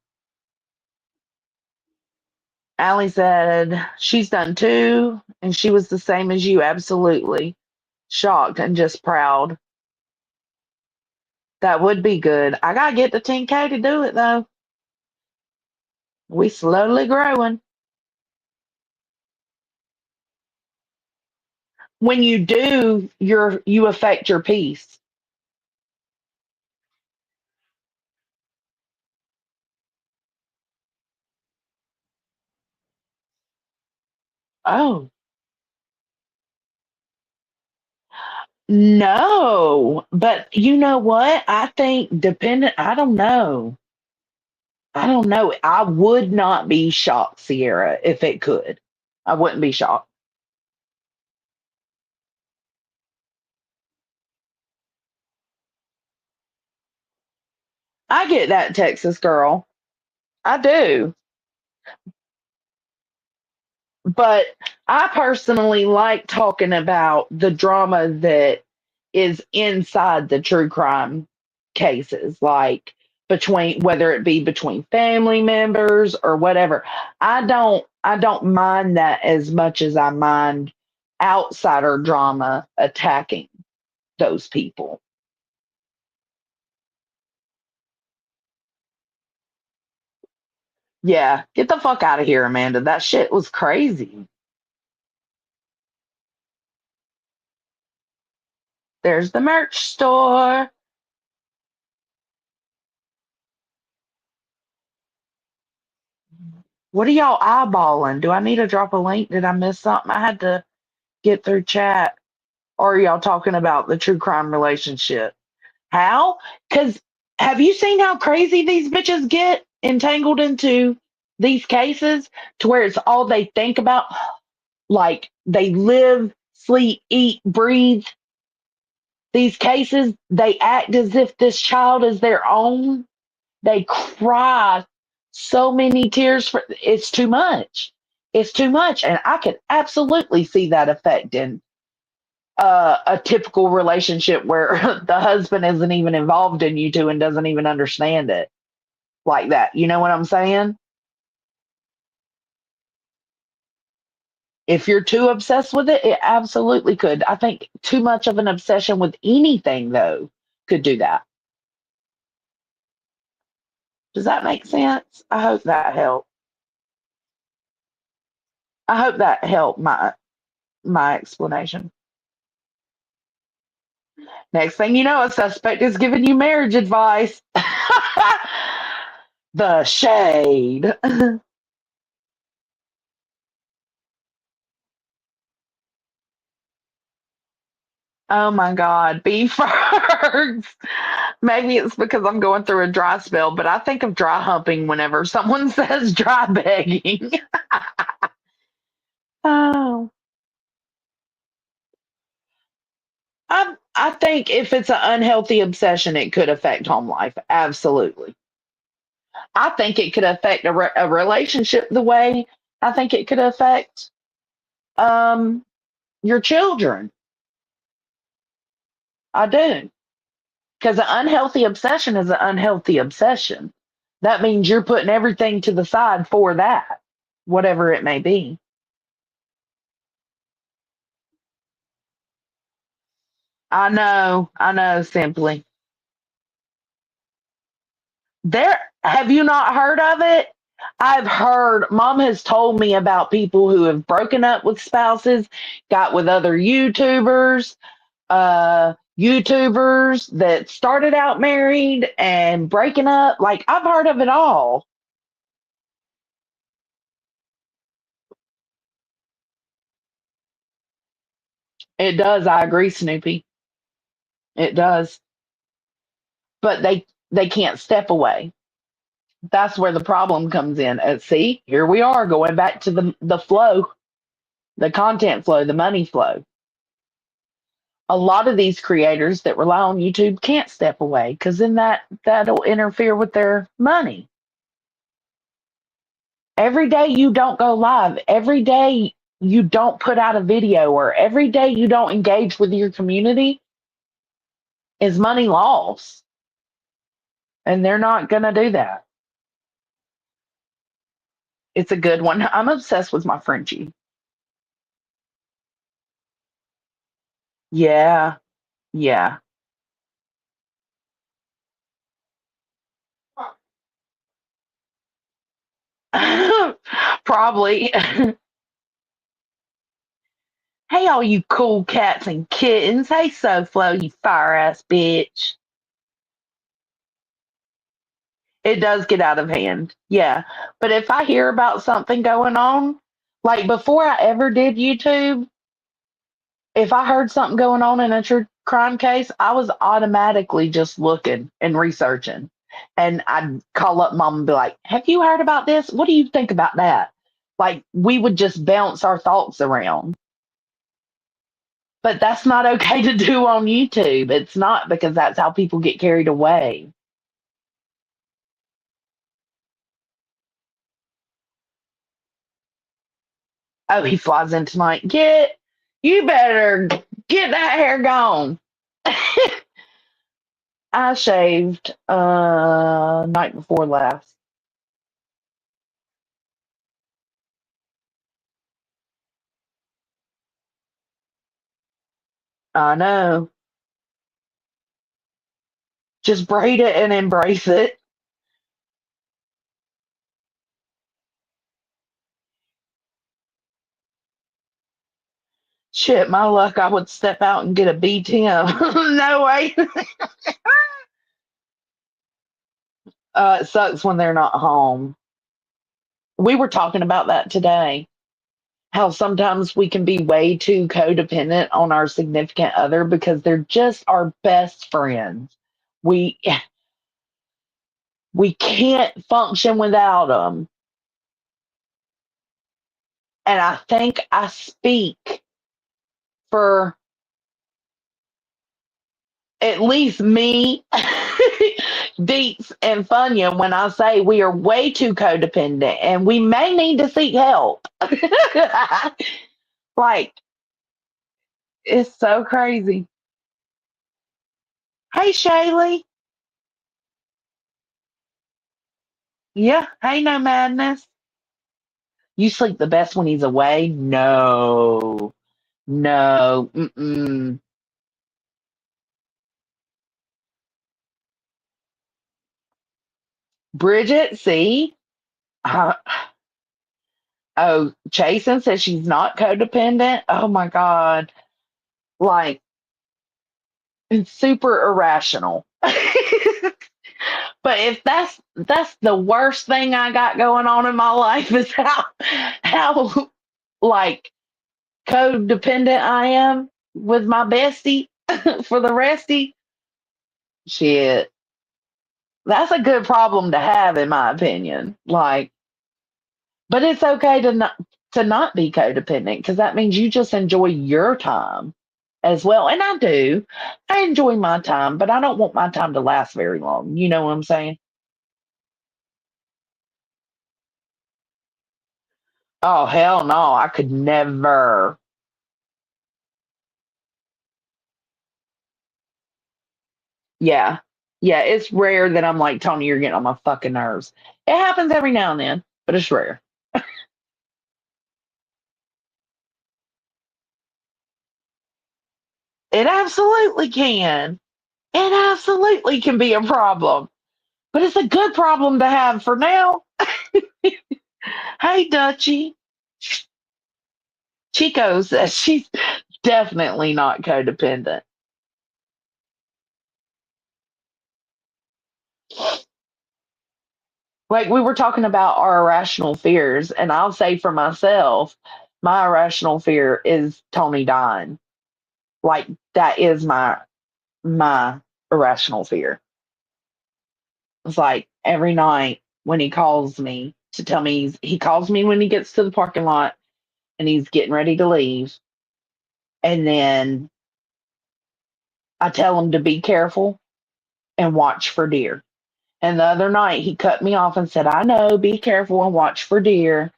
Allie said she's done too, and she was the same as you, absolutely. Shocked and just proud. That would be good. I gotta get to 10K to do it though. We slowly growing. When you do, you affect your peace. Oh, no. But you know what? I think dependent, I don't know. I don't know. I would not be shocked, Sierra, if it could. I wouldn't be shocked. I get that, Texas girl. I do. But I personally like talking about the drama that is inside the true crime cases, like between whether it be between family members or whatever. I don't mind that as much as I mind outsider drama attacking those people. Yeah, get the fuck out of here, Amanda. That shit was crazy. There's the merch store. What are y'all eyeballing? Do I need to drop a link? Did I miss something? I had to get through chat. Or are y'all talking about the true crime relationship? How? Because have you seen how crazy these bitches get entangled into these cases to where it's all they think about? Like they live, sleep, eat, breathe these cases. They act as if this child is their own. They cry so many tears for it's too much. It's too much. And I could absolutely see that affecting a typical relationship where the husband isn't even involved in you two and doesn't even understand it like that. You know what I'm saying? If you're too obsessed with it, it absolutely could. I think too much of an obsession with anything, though, could do that. Does that make sense? I hope that helped. I hope that helped my explanation. Next thing you know, a suspect is giving you marriage advice. The shade. Oh my God, beef birds. Maybe it's because I'm going through a dry spell, but I think of dry humping whenever someone says dry begging. Oh, I think if it's an unhealthy obsession, it could affect home life. Absolutely. I think it could affect a relationship the way I think it could affect um, your children. I do. Because an unhealthy obsession is an unhealthy obsession. That means you're putting everything to the side for that, whatever it may be. I know, simply. There, have you not heard of it? I've heard, mom has told me about people who have broken up with spouses, got with other YouTubers that started out married and breaking up. Like, I've heard of it all. It does. I agree, Snoopy. It does. But they can't step away. That's where the problem comes in. See, here we are going back to the flow, the content flow, the money flow. A lot of these creators that rely on YouTube can't step away because then that'll interfere with their money. Every day you don't go live, every day you don't put out a video, or every day you don't engage with your community is money lost. And they're not going to do that. It's a good one. I'm obsessed with my Frenchie. Yeah, yeah. Probably. Hey, all you cool cats and kittens. Hey, SoFlo, you fire ass bitch. It does get out of hand. Yeah. But if I hear about something going on, like before I ever did YouTube, if I heard something going on in a true crime case, I was automatically just looking and researching. And I'd call up mom and be like, have you heard about this? What do you think about that? Like we would just bounce our thoughts around. But that's not okay to do on YouTube. It's not, because that's how people get carried away. Oh, he flies in tonight. You better get that hair gone. I shaved night before last. I know. Just braid it and embrace it. Shit, my luck, I would step out and get a B10. No way. It sucks when they're not home. We were talking about that today. How sometimes we can be way too codependent on our significant other because they're just our best friends. We we can't function without them. And I think I speak for at least me, Deets, and Funya when I say we are way too codependent and we may need to seek help. Like, it's so crazy. Hey, Shaylee. Yeah, hey, no madness. You sleep the best when he's away? No, no. Mm-mm. Bridget, see? Uh, oh, Chasen says she's not codependent. Oh my God. Like, it's super irrational. But if that's the worst thing I got going on in my life is how like codependent I am with my bestie for the resty. Shit, that's a good problem to have, in my opinion. Like, but it's okay to not be codependent because that means you just enjoy your time as well. And I do. I enjoy my time, but I don't want my time to last very long. You know what I'm saying? Oh hell no, I could never. Yeah. Yeah, it's rare that I'm like, Tony, you're getting on my fucking nerves. It happens every now and then, but it's rare. It absolutely can. It absolutely can be a problem. But it's a good problem to have for now. Hey, Dutchie. Chico says she's definitely not codependent. Like we were talking about our irrational fears, and I'll say for myself, my irrational fear is Tony dying. Like that is my irrational fear. It's like every night when he calls me to tell me he calls me when he gets to the parking lot and he's getting ready to leave, and then I tell him to be careful and watch for deer. And the other night he cut me off and said, "I know, be careful and watch for deer."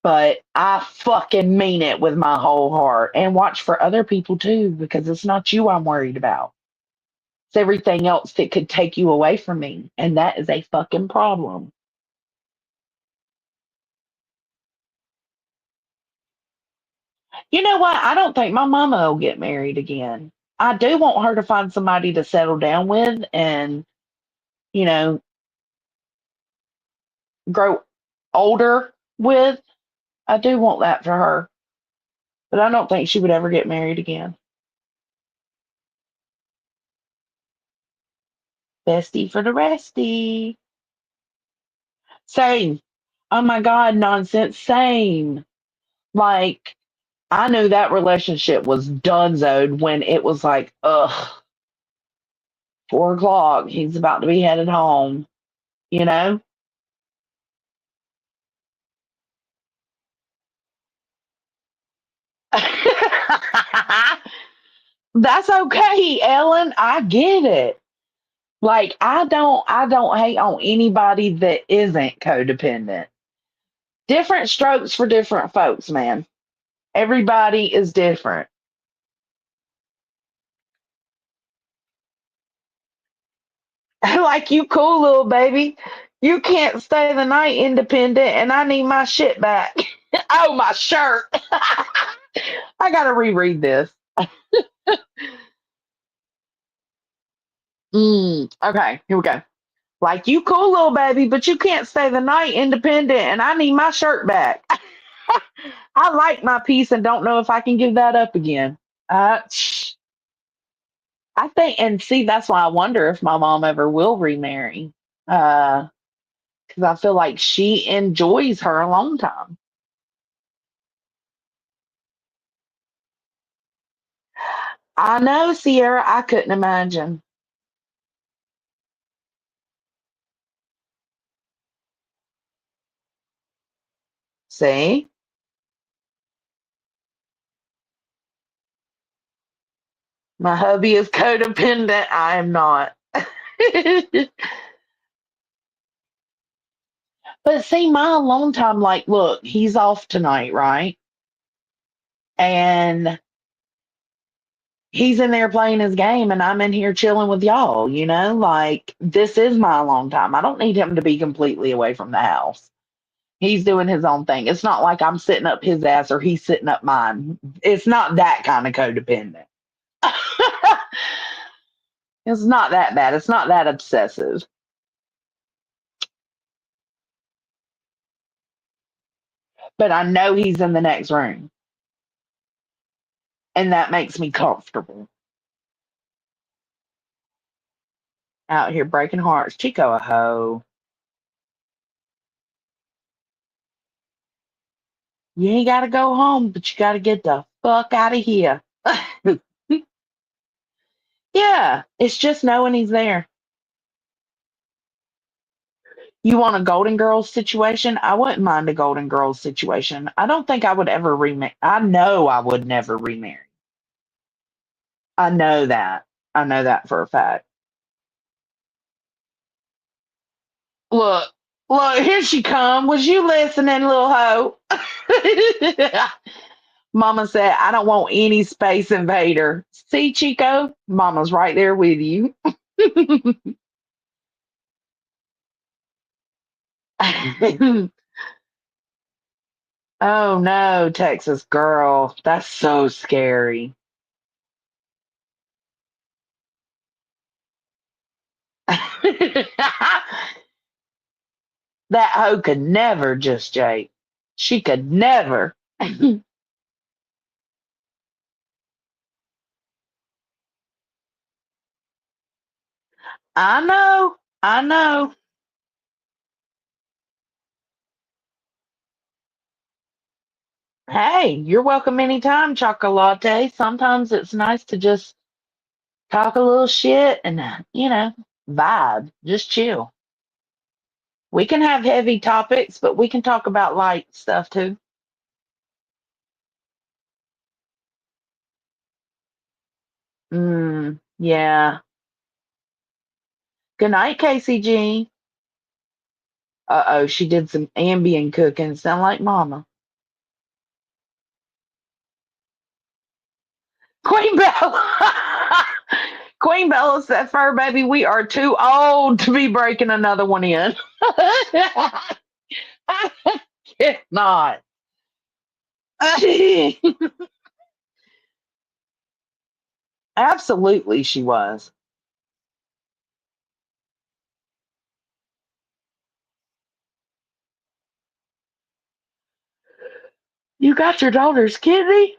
But I fucking mean it with my whole heart. And watch for other people too, because it's not you I'm worried about. It's everything else that could take you away from me. And that is a fucking problem. You know what? I don't think my mama will get married again. I do want her to find somebody to settle down with and, you know, grow older with. I do want that for her. But I don't think she would ever get married again. Bestie for the resty. Same. Oh my God, nonsense. Same. Like, I knew that relationship was donezoed when it was like, ugh, 4 o'clock. He's about to be headed home, you know? That's okay, Ellen. I get it. Like I don't hate on anybody that isn't codependent. Different strokes for different folks, man. Everybody is different. Like you cool little baby. You can't stay the night independent and I need my shit back. Oh, my shirt. I gotta reread this. Okay, here we go. Like you cool little baby, but you can't stay the night independent and I need my shirt back. I like my peace and don't know if I can give that up again. Uh, I think, and see, that's why I wonder if my mom ever will remarry. Because I feel like she enjoys her alone time. I know, Sierra, I couldn't imagine. See, my hubby is codependent. I am not. But see, my alone time, like, look, he's off tonight, right? And he's in there playing his game, and I'm in here chilling with y'all, Like, this is my alone time. I don't need him to be completely away from the house. He's doing his own thing. It's not like I'm sitting up his ass or he's sitting up mine. It's not that kind of codependent. It's not that bad. It's not that obsessive. But I know he's in the next room, and that makes me comfortable. Out here breaking hearts. Chico a hoe. You ain't got to go home, but you got to get the fuck out of here. Yeah, it's just knowing he's there. You want a Golden Girls situation? I wouldn't mind a Golden Girls situation. I don't think I would ever remarry. I know I would never remarry. I know that. I know that for a fact. Look, look, here she come. Was you listening, little hoe? Mama said, I don't want any space invader. See, Chico? Mama's right there with you. Oh no, Texas girl. That's so scary. That hoe could never just Jake. She could never. I know. I know. Hey, you're welcome anytime, Chocolate. Sometimes it's nice to just talk a little shit and, vibe. Just chill. We can have heavy topics, but we can talk about light stuff too. Yeah. Good night, Casey G. Uh-oh, she did some ambient cooking. Sound like mama. Queen Bella. Queen Bella said, "Fur baby, we are too old to be breaking another one in." I cannot. Absolutely, she was. You got your daughter's kidney?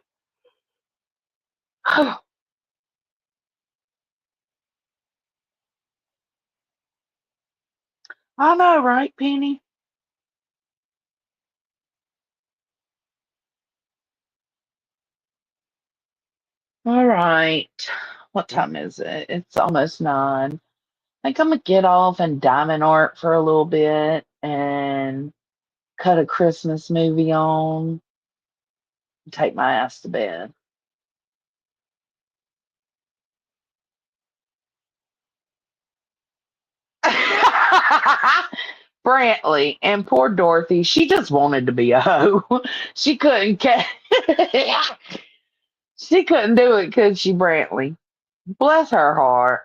I know, right, Penny? All right. What time is it? It's almost 9. I think I'm gonna get off and diamond art for a little bit and cut a Christmas movie on, and take my ass to bed. Brantley and poor Dorothy, she just wanted to be a hoe. She couldn't she couldn't do it, could she, Brantley? Bless her heart.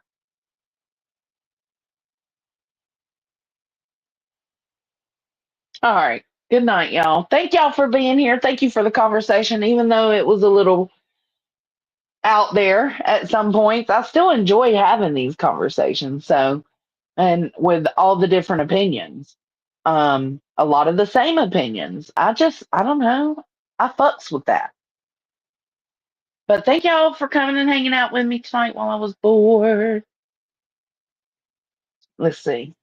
All right. Good night, y'all. Thank y'all for being here. Thank you for the conversation, even though it was a little out there at some points. I still enjoy having these conversations. So, and with all the different opinions, a lot of the same opinions. I don't know. I fucks with that. But thank y'all for coming and hanging out with me tonight while I was bored. Let's see.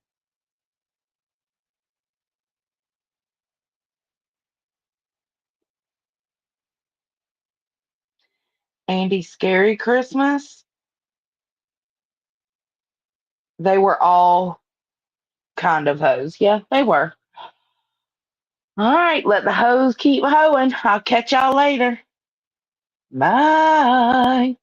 Andy, Scary Christmas. They were all kind of hoes. Yeah, they were. All right, let the hoes keep hoeing. I'll catch y'all later. Bye.